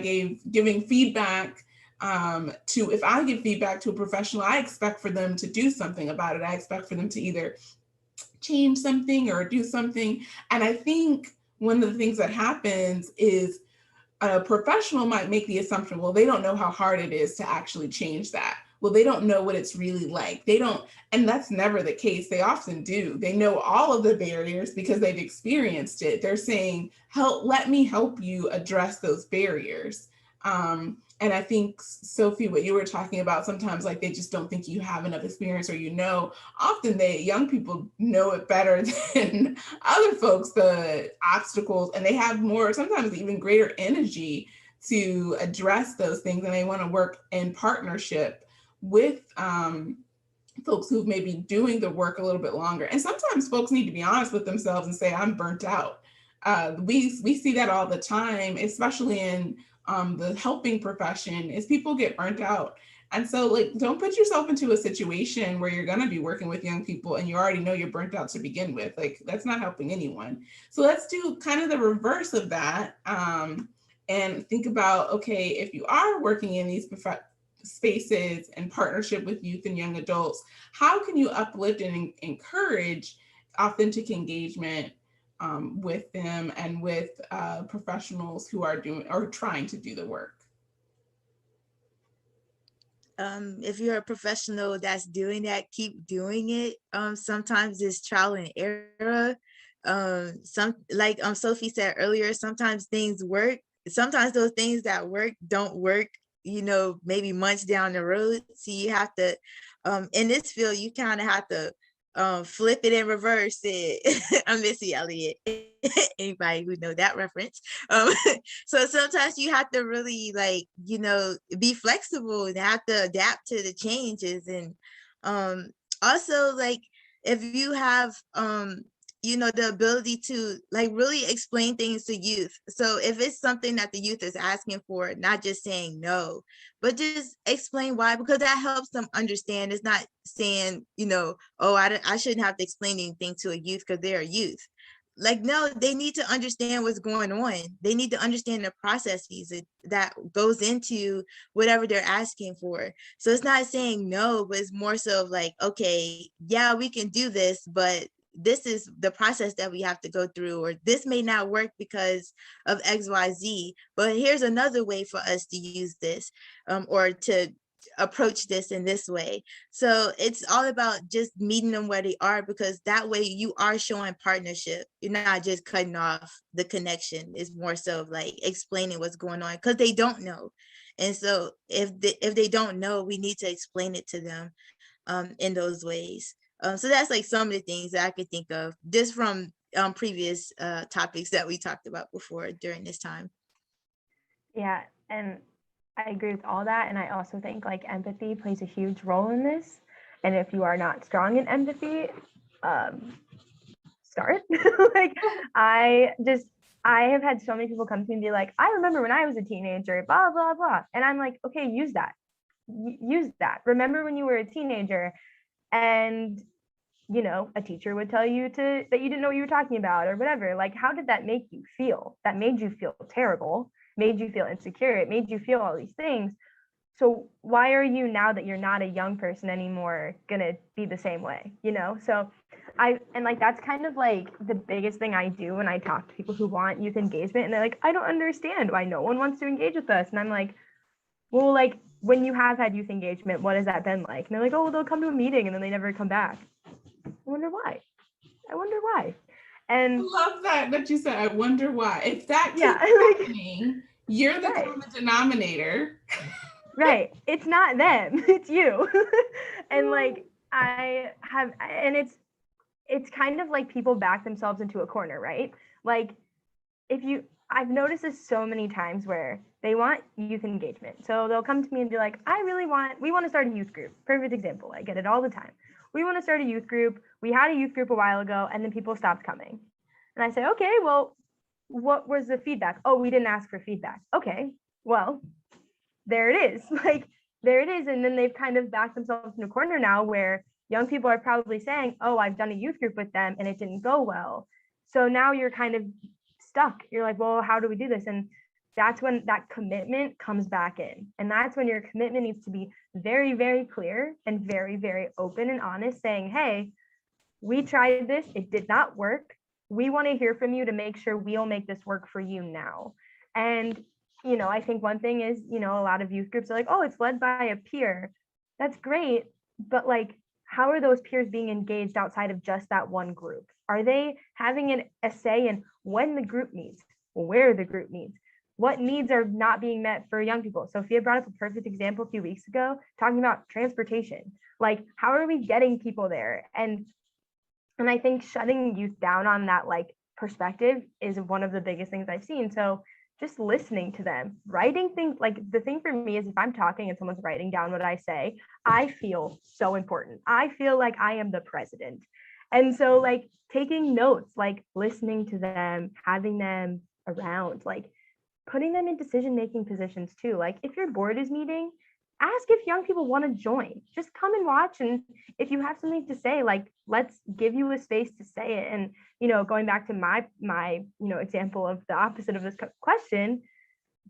S1: giving feedback to, if I give feedback to a professional, I expect for them to do something about it. I expect for them to either change something or do something. And I think one of the things that happens is a professional might make the assumption, well, they don't know how hard it is to actually change that. Well, they don't know what it's really like. They don't, and that's never the case. They often do. They know all of the barriers because they've experienced it. They're saying, let me help you address those barriers. And I think, Sophie, what you were talking about, sometimes like they just don't think you have enough experience, or often young people know it better than other folks, the obstacles, and they have more, sometimes even greater energy to address those things, and they want to work in partnership with folks who may be doing the work a little bit longer. And sometimes folks need to be honest with themselves and say, I'm burnt out. We see that all the time, especially in the helping profession, is people get burnt out. And so like, don't put yourself into a situation where you're going to be working with young people and you already know you're burnt out to begin with. Like, that's not helping anyone. So let's do kind of the reverse of that, and think about, okay, if you are working in these spaces in partnership with youth and young adults, how can you uplift and encourage authentic engagement with them and with professionals who are doing or trying to do the work?
S3: If you're a professional that's doing that, keep doing it. Sometimes it's trial and error. Like Sophie said earlier, sometimes things work. Sometimes those things that work don't work, maybe months down the road. So you have to, in this field, you kind of have to flip it and reverse it. I'm Missy Elliott. Anybody who know that reference. So sometimes you have to really be flexible and have to adapt to the changes. And also, like, if you have the ability to really explain things to youth. So if it's something that the youth is asking for, not just saying no, but just explain why, because that helps them understand. It's not saying, oh, I shouldn't have to explain anything to a youth because they're a youth. Like, no, they need to understand what's going on. They need to understand the processes that goes into whatever they're asking for. So it's not saying no, but it's more so like, okay, yeah, we can do this, but this is the process that we have to go through, or this may not work because of XYZ, but here's another way for us to use this, or to approach this in this way. So it's all about just meeting them where they are, because that way you are showing partnership. You're not just cutting off the connection. It's more so like explaining what's going on, because they don't know. And so if they don't know, we need to explain it to them in those ways. So that's like some of the things that I could think of just from previous topics that we talked about before during this time.
S2: Yeah, and I agree with all that. And I also think like empathy plays a huge role in this. And if you are not strong in empathy, start. Like, I have had so many people come to me and be like, I remember when I was a teenager, blah, blah, blah. And I'm like, okay, use that. Use that. Remember when you were a teenager and a teacher would tell you that you didn't know what you were talking about or whatever. Like, how did that make you feel? That made you feel terrible, made you feel insecure. It made you feel all these things. So why are you, now that you're not a young person anymore, gonna be the same way? So that's kind of like the biggest thing I do when I talk to people who want youth engagement, and they're like, I don't understand why no one wants to engage with us. And I'm like, well, like, when you have had youth engagement, what has that been like? And they're like, oh, well, they'll come to a meeting and then they never come back. I wonder why. And
S1: I love that you said, I wonder why. If that keeps happening, you're the common denominator.
S2: Right. It's not them, it's you. And like, it's kind of like people back themselves into a corner, right? Like, I've noticed this so many times where they want youth engagement. So they'll come to me and be like, we want to start a youth group. Perfect example. I get it all the time. We want to start a youth group. We had a youth group a while ago, and then people stopped coming. And I say, okay, well, what was the feedback? Oh, we didn't ask for feedback. Okay, well, there it is. Like, there it is. And then they've kind of backed themselves in a corner now where young people are probably saying, oh, I've done a youth group with them and it didn't go well. So now you're kind of stuck. You're like, well, how do we do this? And that's when that commitment comes back in. And that's when your commitment needs to be very, very clear and very, very open and honest, saying, hey, we tried this, it did not work. We want to hear from you to make sure we'll make this work for you now. And, I think one thing is, a lot of youth groups are like, oh, it's led by a peer. That's great. But like, how are those peers being engaged outside of just that one group? Are they having a say in when the group meets, where the group meets, what needs are not being met for young people? Sophia brought up a perfect example a few weeks ago, talking about transportation. Like, how are we getting people there? And I think shutting youth down on that like perspective is one of the biggest things I've seen. So just listening to them, writing things, like the thing for me is if I'm talking and someone's writing down what I say, I feel so important. I feel like I am the president. And so like taking notes, like listening to them, having them around, like putting them in decision-making positions too. Like if your board is meeting, ask if young people want to join. Just come and watch. And if you have something to say, like, let's give you a space to say it. And, going back to my example of the opposite of this question,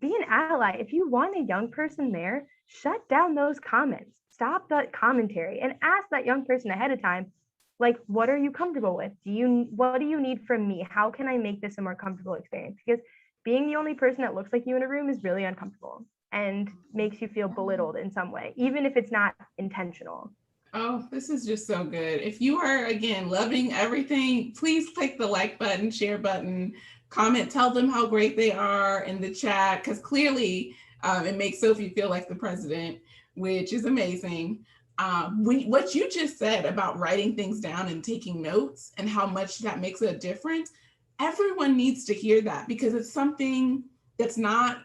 S2: be an ally. If you want a young person there, shut down those comments, stop that commentary, and ask that young person ahead of time, like, what are you comfortable with? What do you need from me? How can I make this a more comfortable experience? Because being the only person that looks like you in a room is really uncomfortable and makes you feel belittled in some way, even if it's not intentional.
S1: Oh, this is just so good. If you are, again, loving everything, please click the like button, share button, comment, tell them how great they are in the chat, because clearly it makes Sophie feel like the president, which is amazing. What you just said about writing things down and taking notes and how much that makes a difference, everyone needs to hear that because it's something that's not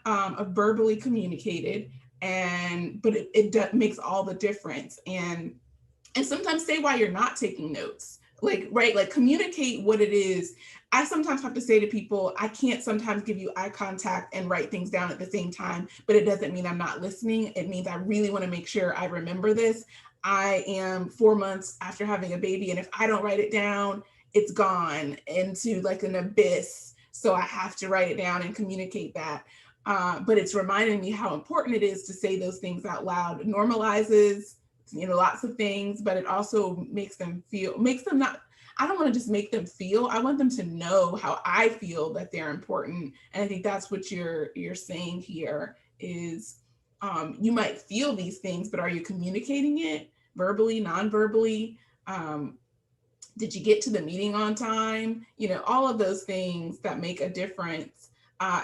S1: verbally communicated, but it makes all the difference. And sometimes say why you're not taking notes, like communicate what it is. I sometimes have to say to people, I can't sometimes give you eye contact and write things down at the same time, but it doesn't mean I'm not listening. It means I really want to make sure I remember this. I am 4 months after having a baby, and if I don't write it down, it's gone into like an abyss. So I have to write it down and communicate that. But it's reminding me how important it is to say those things out loud. It normalizes lots of things, but it also makes them not, I don't want to just make them feel, I want them to know how I feel that they're important. And I think that's what you're saying here is you might feel these things, but are you communicating it verbally, non-verbally? Did you get to the meeting on time? All of those things that make a difference.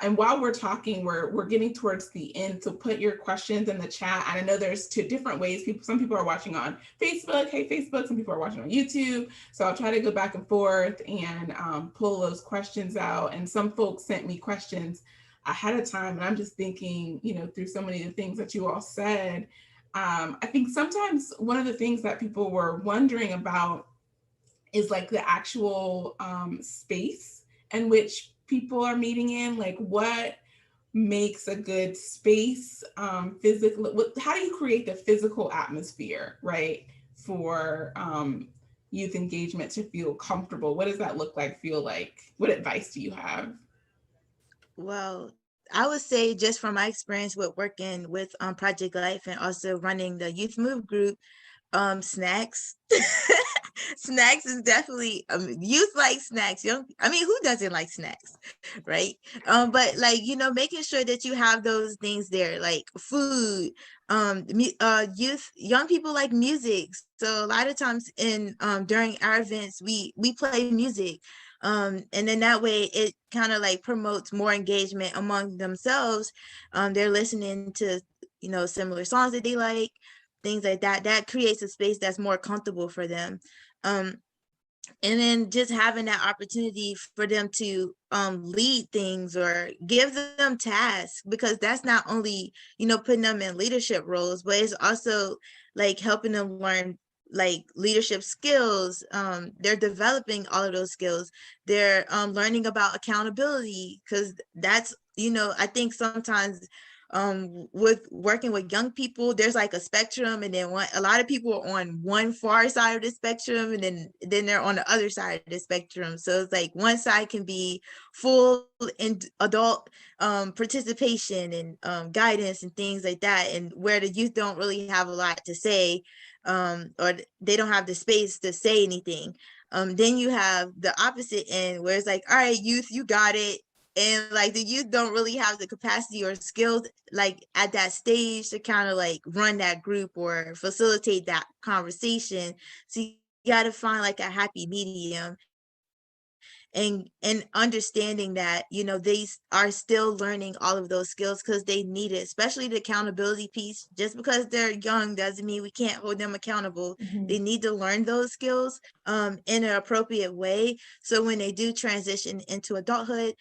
S1: And while we're talking, we're getting towards the end. So put your questions in the chat. And I know there's two different ways. Some people are watching on Facebook. Hey, Facebook. Some people are watching on YouTube. So I'll try to go back and forth and pull those questions out. And some folks sent me questions ahead of time. And I'm just thinking, through so many of the things that you all said, I think sometimes one of the things that people were wondering about is like the actual space in which people are meeting in, like what makes a good space physically, how do you create the physical atmosphere, right, for youth engagement to feel comfortable? What does that look like, feel like? What advice do you have?
S3: Well, I would say just from my experience with working with Project Life and also running the Youth Move group, snacks. Snacks is definitely youth like snacks. Who doesn't like snacks, right? But like making sure that you have those things there, like food. Young people like music, so a lot of times during our events we play music, and then that way it kind of like promotes more engagement among themselves. They're listening to similar songs that they like, things like that. That creates a space that's more comfortable for them. And then just having that opportunity for them to lead things or give them tasks, because that's not only putting them in leadership roles, but it's also like helping them learn like leadership skills. They're developing all of those skills. They're learning about accountability, because that's I think sometimes with working with young people, there's like a spectrum, and then a lot of people are on one far side of the spectrum, and then they're on the other side of the spectrum. So it's like one side can be full in adult participation and guidance and things like that, and where the youth don't really have a lot to say, or they don't have the space to say anything. Then you have the opposite end where it's like, all right, youth, you got it. And like the youth don't really have the capacity or skills like at that stage to kind of like run that group or facilitate that conversation. So you got to find like a happy medium, and understanding that, you know, they are still learning all of those skills because they need it, especially the accountability piece. Just because they're young doesn't mean we can't hold them accountable. They need to learn those skills in an appropriate way, so when they do transition into adulthood,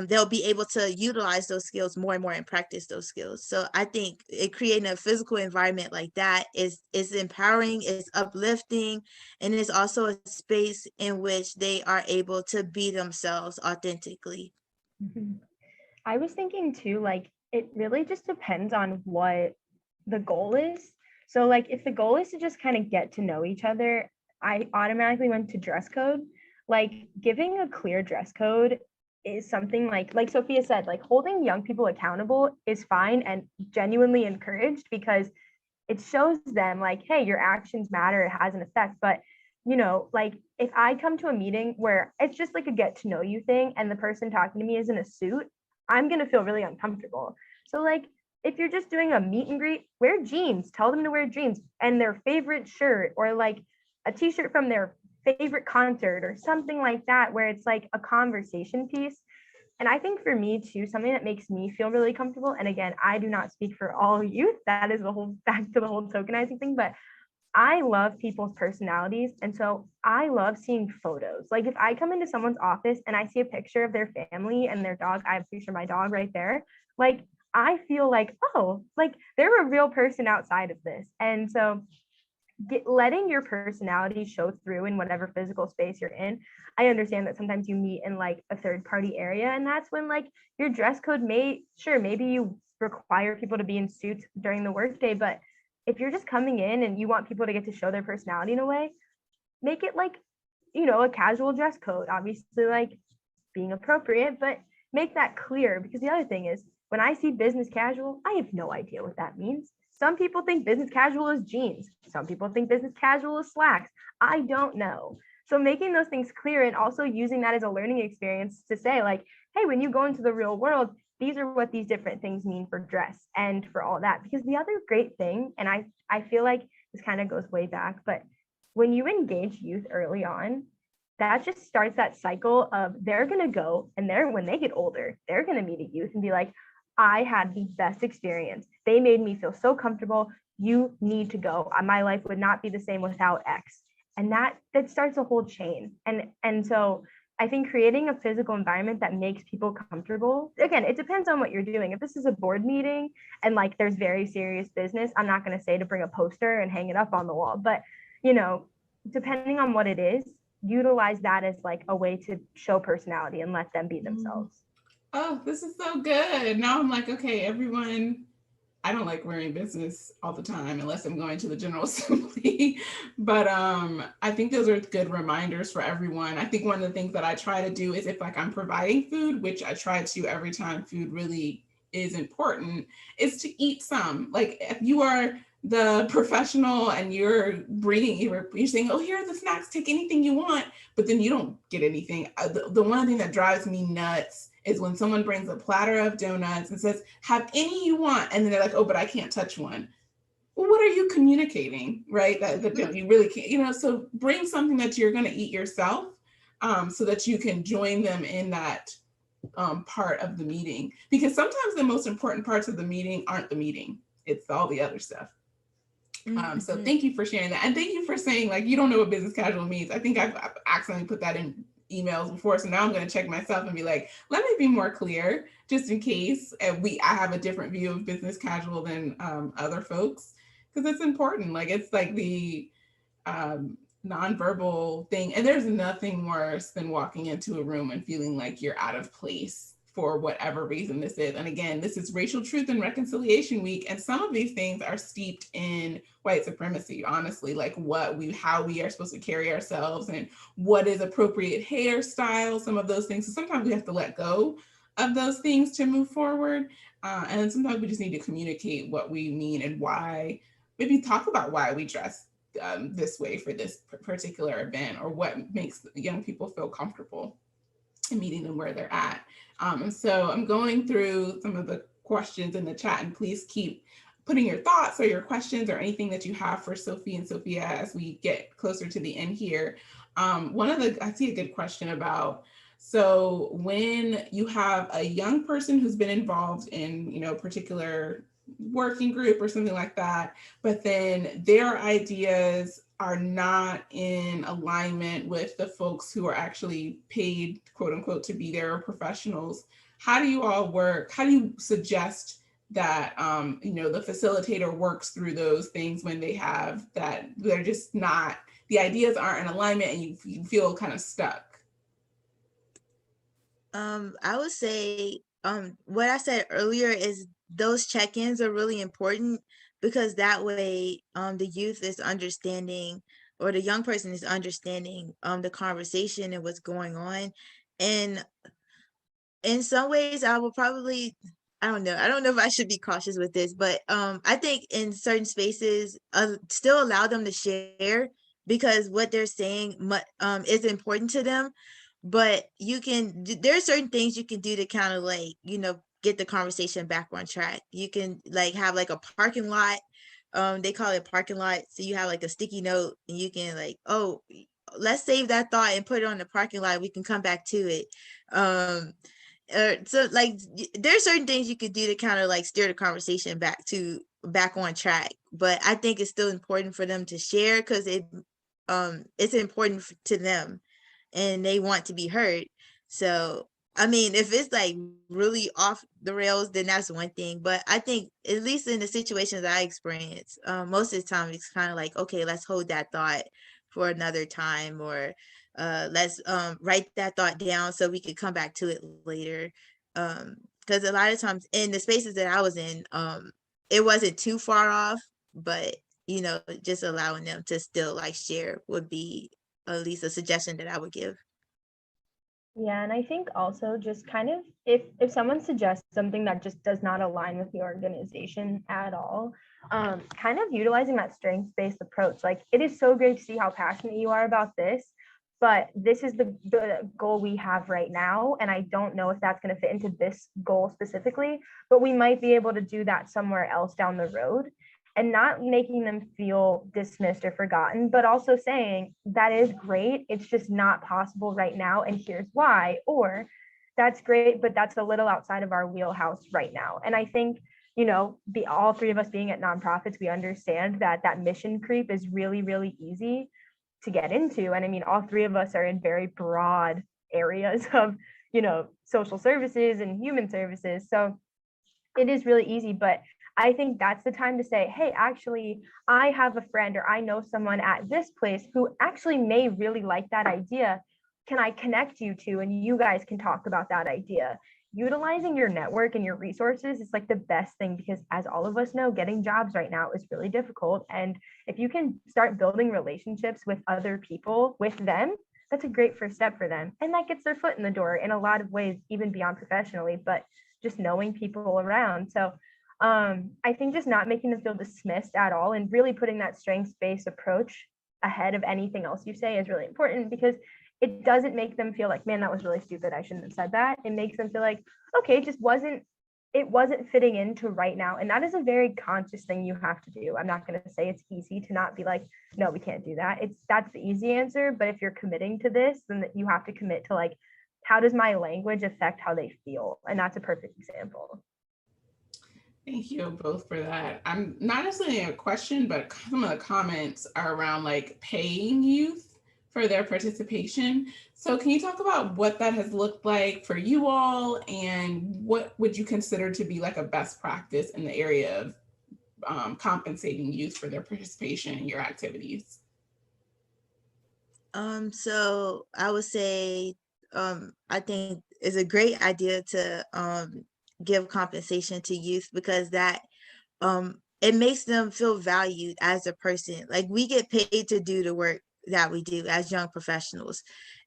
S3: they'll be able to utilize those skills more and more and practice those skills. So I think creating a physical environment like that is empowering, is uplifting, and it's also a space in which they are able to be themselves authentically.
S2: I was thinking too, like it really just depends on what the goal is. So like if the goal is to just kind of get to know each other, I automatically went to dress code. Like giving a clear dress code is something like Sophia said, like holding young people accountable is fine and genuinely encouraged, because it shows them like, hey, your actions matter, it has an effect. But you know, like if I come to a meeting where it's just like a get to know you thing and the person talking to me is in a suit, I'm going to feel really uncomfortable. So like if you're just doing a meet and greet, wear jeans, tell them to wear jeans and their favorite shirt, or like a t-shirt from their favorite concert or something like that, where it's like a conversation piece. And I think for me too, something that makes me feel really comfortable, and again, I do not speak for all youth, that is the whole back to the whole tokenizing thing, but I love people's personalities. And so I love seeing photos. Like if I come into someone's office and I see a picture of their family and their dog, I have a picture of my dog right there. Like I feel like, oh, like they're a real person outside of this. And so letting your personality show through in whatever physical space you're in. I understand that sometimes you meet in like a third party area, and that's when like your dress code maybe you require people to be in suits during the workday, but if you're just coming in and you want people to get to show their personality in a way, make it like, you know, a casual dress code, obviously like being appropriate, but make that clear. Because the other thing is, when I see business casual, I have no idea what that means. Some people think business casual is jeans. Some people think business casual is slacks. I don't know. So making those things clear and also using that as a learning experience to say like, hey, when you go into the real world, these are what these different things mean for dress and for all that. Because the other great thing, and I feel like this kind of goes way back, but when you engage youth early on, that just starts that cycle of they're going to go and when they get older, they're going to meet a youth and be like, I had the best experience. They made me feel so comfortable. You need to go. My life would not be the same without X. And that starts a whole chain. And so I think creating a physical environment that makes people comfortable. Again, it depends on what you're doing. If this is a board meeting and like there's very serious business, I'm not going to say to bring a poster and hang it up on the wall. But, you know, depending on what it is, utilize that as like a way to show personality and let them be themselves.
S1: Oh, this is so good. Now I'm like, okay, everyone, I don't like wearing business all the time unless I'm going to the General Assembly. But I think those are good reminders for everyone. I think one of the things that I try to do is if like I'm providing food, which I try to every time food really is important, is to eat some. Like if you are the professional and you're saying, oh, here are the snacks, take anything you want, but then you don't get anything. The one thing that drives me nuts is when someone brings a platter of donuts and says, have any you want, and then they're like, oh, but I can't touch one. Well, what are you communicating, right? That you really can't, you know, so bring something that you're going to eat yourself so that you can join them in that part of the meeting. Because sometimes the most important parts of the meeting aren't the meeting, it's all the other stuff. So thank you for sharing that. And thank you for saying like, you don't know what business casual means. I think I've accidentally put that in emails before. So now I'm going to check myself and be like, let me be more clear just in case I have a different view of business casual than other folks. Because it's important. Like it's like the nonverbal thing. And there's nothing worse than walking into a room and feeling like you're out of place for whatever reason this is. And again, this is Racial Truth and Reconciliation Week, and some of these things are steeped in white supremacy, honestly, like how we are supposed to carry ourselves and what is appropriate hairstyle, some of those things. So sometimes we have to let go of those things to move forward. And sometimes we just need to communicate what we mean and why, maybe talk about why we dress this way for this particular event, or what makes young people feel comfortable and meeting them where they're at. And so I'm going through some of the questions in the chat, and please keep putting your thoughts or your questions or anything that you have for Sophie and Sophia as we get closer to the end here. I see a good question about, so when you have a young person who's been involved in, a particular working group or something like that, but then their ideas are not in alignment with the folks who are actually paid, quote unquote, to be their professionals. How do you all work? How do you suggest that, the facilitator works through those things when they have that, they're just not, the ideas aren't in alignment and you feel kind of stuck?
S3: I would say what I said earlier is those check-ins are really important, because that way the youth is understanding, or the young person is understanding the conversation and what's going on. And in some ways I don't know if I should be cautious with this, but I think in certain spaces still allow them to share, because what they're saying is important to them. But there are certain things you can do to kind of like, get the conversation back on track. You can like have like a parking lot. They call it parking lot. So you have like a sticky note, and you can like, oh, let's save that thought and put it on the parking lot. We can come back to it. So like there are certain things you could do to kind of like steer the conversation back on track. But I think it's still important for them to share, because it's important to them and they want to be heard. So I mean, if it's like really off the rails, then that's one thing. But I think at least in the situations I experience, most of the time it's kind of like, okay, let's hold that thought for another time, or let's write that thought down so we could come back to it later. Because a lot of times in the spaces that I was in, it wasn't too far off, but just allowing them to still like share would be at least a suggestion that I would give.
S2: Yeah, and I think also just kind of if someone suggests something that just does not align with the organization at all, kind of utilizing that strengths-based approach. Like, it is so great to see how passionate you are about this, but this is the goal we have right now, and I don't know if that's going to fit into this goal specifically, but we might be able to do that somewhere else down the road. And not making them feel dismissed or forgotten, but also saying that is great, it's just not possible right now, and here's why. Or that's great, but that's a little outside of our wheelhouse right now. And I think, all three of us being at nonprofits, we understand that mission creep is really, really easy to get into. And I mean, all three of us are in very broad areas of, social services and human services. So it is really easy, but I think that's the time to say, hey, actually, I have a friend, or I know someone at this place who actually may really like that idea. Can I connect you to, and you guys can talk about that idea? Utilizing your network and your resources is like the best thing, because as all of us know, getting jobs right now is really difficult. And if you can start building relationships with other people with them, that's a great first step for them. And that gets their foot in the door in a lot of ways, even beyond professionally, but just knowing people around. So I think just not making them feel dismissed at all, and really putting that strengths-based approach ahead of anything else you say is really important, because it doesn't make them feel like, man, that was really stupid, I shouldn't have said that. It makes them feel like, okay, it wasn't fitting into right now. And that is a very conscious thing you have to do. I'm not going to say it's easy to not be like, no, we can't do that. That's the easy answer. But if you're committing to this, then you have to commit to like, how does my language affect how they feel? And that's a perfect example.
S1: Thank you both for that. I'm not necessarily a question, but some of the comments are around like paying youth for their participation. So can you talk about what that has looked like for you all, and what would you consider to be like a best practice in the area of compensating youth for their participation in your activities?
S3: So I would say I think is a great idea to give compensation to youth, because that it makes them feel valued as a person. Like, we get paid to do the work that we do as young professionals.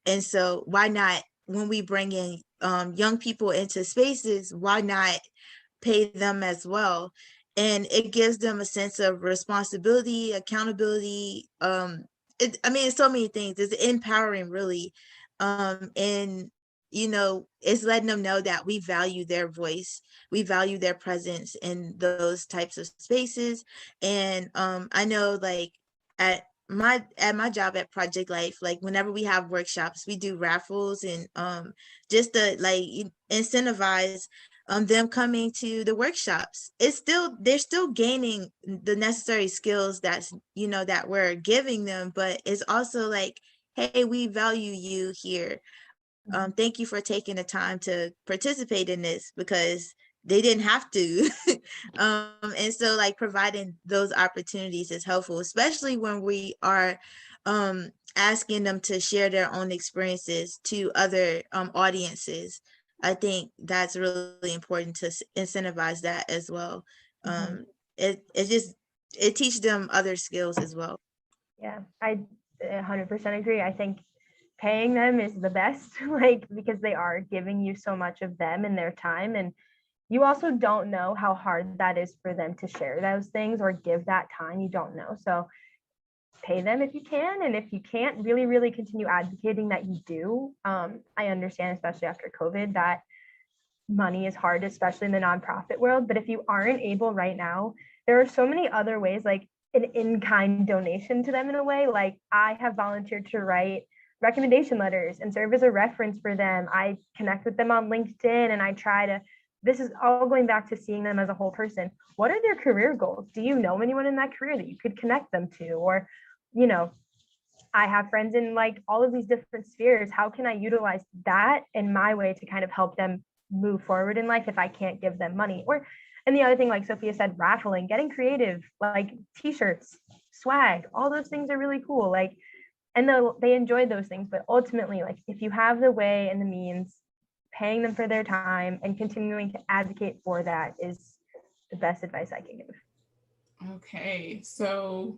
S3: And so why not, when we bring in young people into spaces, why not pay them as well? And it gives them a sense of responsibility, accountability. I mean, it's so many things. It's empowering, really. And it's letting them know that we value their voice, we value their presence in those types of spaces. And I know, like, at my job at Project Life, like, whenever we have workshops, we do raffles, and just to, like, incentivize them coming to the workshops. They're still gaining the necessary skills that we're giving them, but it's also like, hey, we value you here. Thank you for taking the time to participate in this, because they didn't have to. And so, like, providing those opportunities is helpful, especially when we are asking them to share their own experiences to other audiences. I think that's really important to incentivize that as well. It teaches them other skills as well.
S2: Yeah, I 100% agree. I think paying them is the best, like, because they are giving you so much of them and their time. And you also don't know how hard that is for them to share those things or give that time. You don't know. So pay them if you can. And if you can't, really, really continue advocating that you do. I understand, especially after COVID, that money is hard, especially in the nonprofit world. But if you aren't able right now, there are so many other ways, like an in-kind donation to them in a way. Like, I have volunteered to write recommendation letters and serve as a reference for them. I connect with them on LinkedIn, and I try to, this is all going back to seeing them as a whole person. What are their career goals? Do you know anyone in that career that you could connect them to? Or, I have friends in, like, all of these different spheres. How can I utilize that in my way to kind of help them move forward in life if I can't give them money? Or, and the other thing, like Sophia said, raffling, getting creative, like t-shirts, swag, all those things are really cool. Like, and they enjoy those things. But ultimately, like, if you have the way and the means, paying them for their time and continuing to advocate for that is the best advice I can give.
S1: Okay, so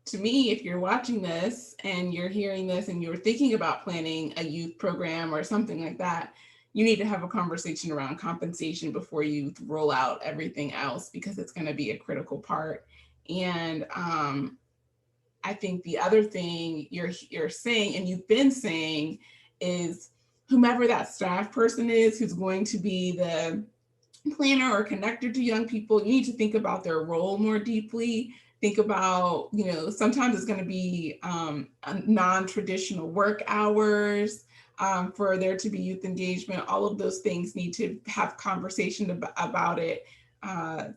S1: to me, if you're watching this and you're hearing this and you're thinking about planning a youth program or something like that, you need to have a conversation around compensation before you roll out everything else, because it's going to be a critical part. And I think the other thing you're saying, and you've been saying, is whomever that staff person is who's going to be the planner or connector to young people, you need to think about their role more deeply. Think about, sometimes it's going to be non-traditional work hours for there to be youth engagement. All of those things need to have conversation about it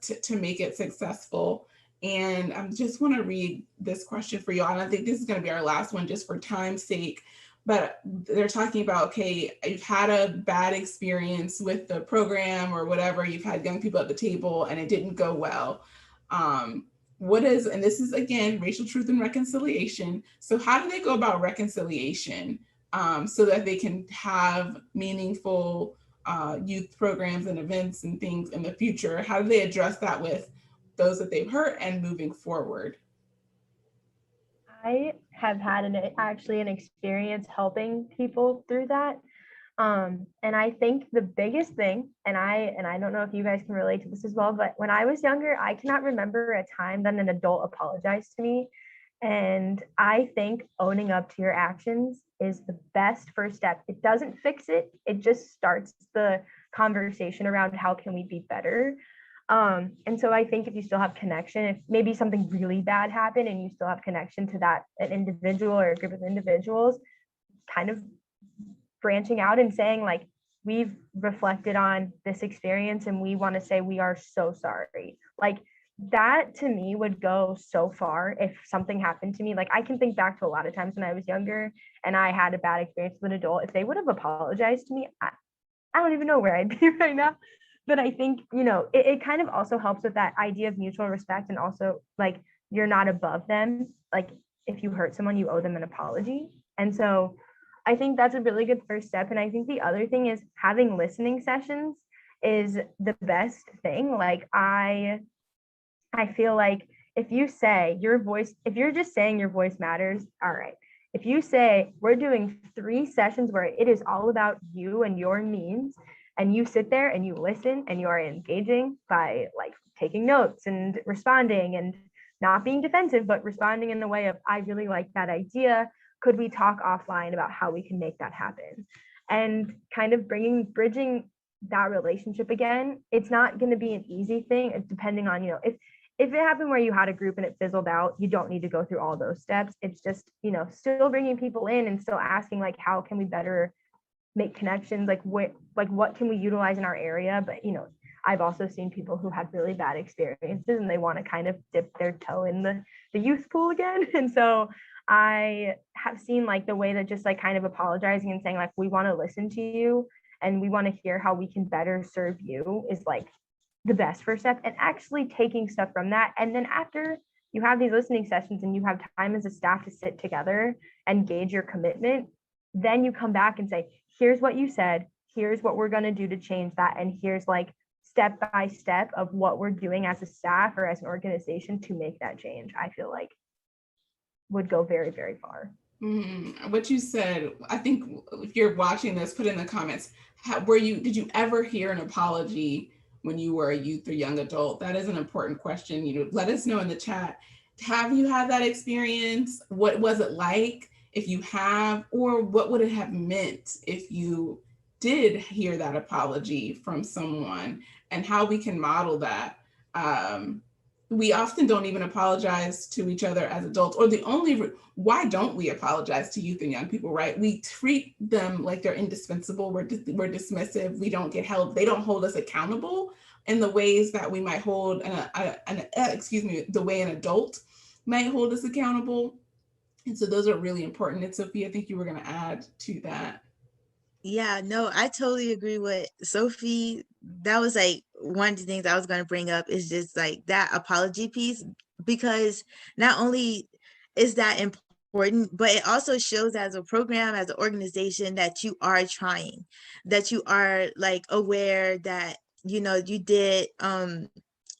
S1: to make it successful. And I just want to read this question for you. And I think this is going to be our last one just for time's sake. But they're talking about, okay, you've had a bad experience with the program or whatever, you've had young people at the table and it didn't go well. And this is, again, racial truth and reconciliation. So how do they go about reconciliation so that they can have meaningful youth programs and events and things in the future? How do they address that with those that they've hurt and moving forward?
S2: I have had an experience helping people through that. And I think the biggest thing, and I don't know if you guys can relate to this as well, but when I was younger, I cannot remember a time that an adult apologized to me. And I think owning up to your actions is the best first step. It doesn't fix it. It just starts the conversation around how can we be better. And so I think if you still have connection, if maybe something really bad happened and you still have connection to that an individual or a group of individuals, kind of branching out and saying, like, we've reflected on this experience and we want to say we are so sorry. Like, that to me would go so far if something happened to me. Like, I can think back to a lot of times when I was younger and I had a bad experience with an adult. If they would have apologized to me, I don't even know where I'd be right now. But I think, it kind of also helps with that idea of mutual respect, and also, like, you're not above them. Like, if you hurt someone, you owe them an apology. And so I think that's a really good first step. And I think the other thing is having listening sessions is the best thing. Like I feel like if you say your voice, if you're just saying your voice matters, all right. If you say we're doing 3 sessions where it is all about you and your needs, and you sit there and you listen and you are engaging by like taking notes and responding and not being defensive, but responding in the way of, I really like that idea. Could we talk offline about how we can make that happen? And kind of bridging that relationship again. It's not going to be an easy thing. It's depending on, if it happened where you had a group and it fizzled out, you don't need to go through all those steps. It's just, still bringing people in and still asking like, how can we better make connections? Like what can we utilize in our area? But, I've also seen people who had really bad experiences and they want to kind of dip their toe in the youth pool again. And so I have seen like the way that just like kind of apologizing and saying like, we want to listen to you and we want to hear how we can better serve you is like the best first step, and actually taking stuff from that. And then after you have these listening sessions and you have time as a staff to sit together and gauge your commitment, then you come back and say, here's what you said, here's what we're going to do to change that. And here's like step by step of what we're doing as a staff or as an organization to make that change. I feel like would go very, very far.
S1: What you said, I think if you're watching this, put in the comments, did you ever hear an apology when you were a youth or young adult? That is an important question. Let us know in the chat. Have you had that experience? What was it like if you have, or what would it have meant if you did hear that apology from someone, and how we can model that? We often don't even apologize to each other as adults, or why don't we apologize to youth and young people, right? We treat them like they're indispensable. We're dismissive. We don't get held. They don't hold us accountable in the ways that we might hold the way an adult might hold us accountable. And so those are really important. And Sophia, I think you were going to add to that.
S3: Yeah, no, I totally agree with Sophie. That was like one of the things I was going to bring up, is just like that apology piece, because not only is that important, but it also shows as a program, as an organization, that you are trying, that you are like aware that, you did,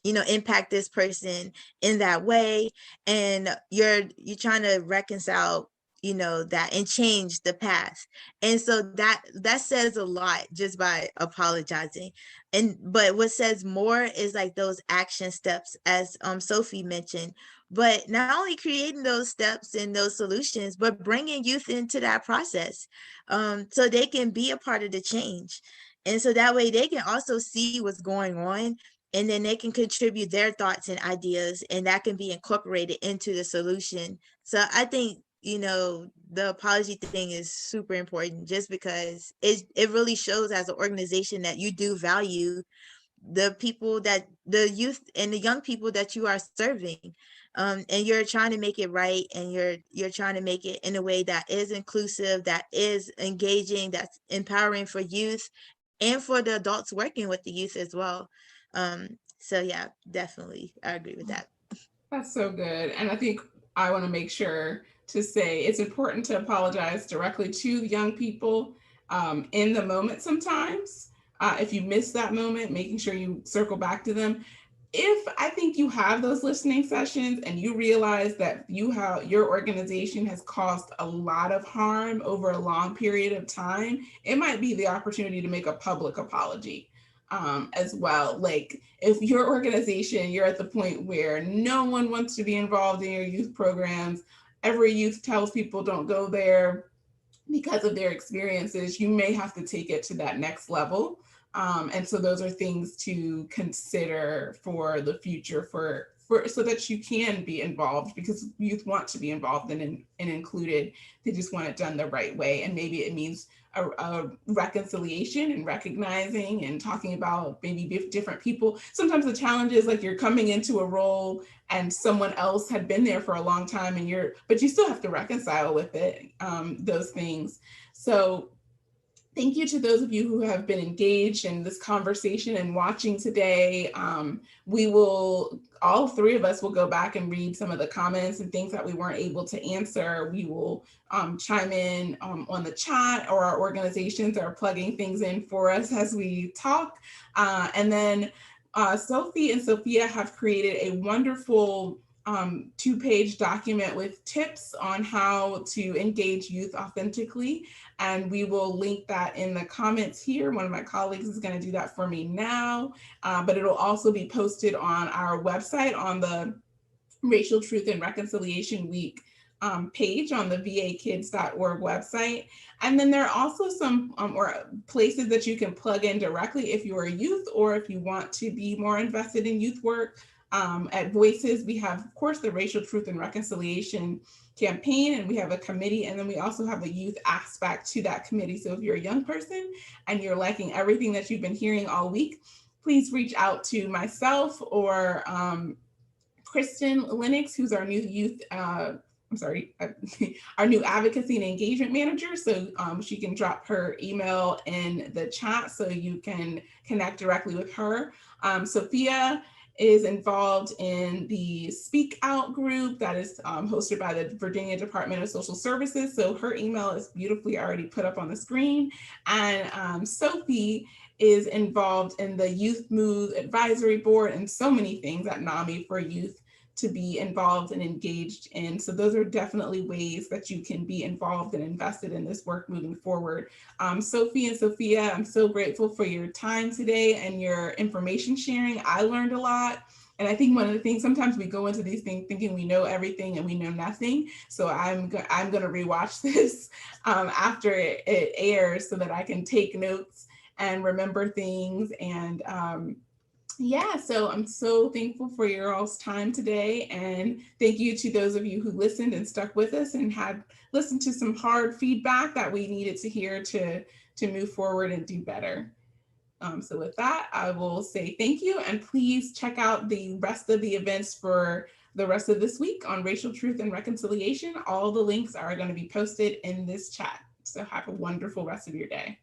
S3: impact this person in that way. And you're trying to reconcile that and change the past. And so that says a lot just by apologizing. But what says more is like those action steps, as Sophie mentioned, but not only creating those steps and those solutions, but bringing youth into that process, so they can be a part of the change. And so that way they can also see what's going on, and then they can contribute their thoughts and ideas, and that can be incorporated into the solution. So I think, the apology thing is super important, just because it really shows as an organization that you do value the youth and the young people that you are serving. And you're trying to make it right, and you're trying to make it in a way that is inclusive, that is engaging, that's empowering for youth and for the adults working with the youth as well. So yeah, definitely, I agree with that.
S1: That's so good. And I think I want to make sure to say it's important to apologize directly to young people in the moment sometimes. If you miss that moment, making sure you circle back to them. If I think you have those listening sessions and you realize that your organization has caused a lot of harm over a long period of time, it might be the opportunity to make a public apology. As well. Like if your organization, you're at the point where no one wants to be involved in your youth programs, every youth tells people don't go there because of their experiences, you may have to take it to that next level. And so those are things to consider for the future, for so that you can be involved, because youth want to be involved and included. They just want it done the right way. And maybe it means a reconciliation and recognizing and talking about maybe different people. Sometimes the challenge is like you're coming into a role and someone else had been there for a long time, but you still have to reconcile with it, those things. So Thank you to those of you who have been engaged in this conversation and watching today. We will, all three of us will go back and read some of the comments and things that we weren't able to answer. We will chime in on the chat, or our organizations are plugging things in for us as we talk. And then Sophie and Sophia have created a wonderful 2-page document with tips on how to engage youth authentically. And we will link that in the comments here. One of my colleagues is going to do that for me now, but it'll also be posted on our website on the Racial Truth and Reconciliation Week page on the vakids.org website. And then there are also some or places that you can plug in directly if you're a youth or if you want to be more invested in youth work. At Voices, we have, of course, the Racial Truth and Reconciliation campaign, and we have a committee, and then we also have a youth aspect to that committee. So if you're a young person and you're liking everything that you've been hearing all week, please reach out to myself or Kristen Lennox, who's our new youth, our new advocacy and engagement manager. So she can drop her email in the chat so you can connect directly with her. Sophia is involved in the Speak Out group that is hosted by the Virginia Department of Social Services. So her email is beautifully already put up on the screen. And Sophie is involved in the Youth Move Advisory Board and so many things at NAMI for youth to be involved and engaged in. So those are definitely ways that you can be involved and invested in this work moving forward. Sophie and Sophia, I'm so grateful for your time today and your information sharing. I learned a lot. And I think one of the things, sometimes we go into these things thinking we know everything and we know nothing. So I'm going to rewatch this after it airs so that I can take notes and remember things. And yeah, so I'm so thankful for your all's time today. And thank you to those of you who listened and stuck with us and had listened to some hard feedback that we needed to hear to move forward and do better. So with that, I will say thank you, and please check out the rest of the events for the rest of this week on Racial Truth and Reconciliation. All the links are going to be posted in this chat. So have a wonderful rest of your day.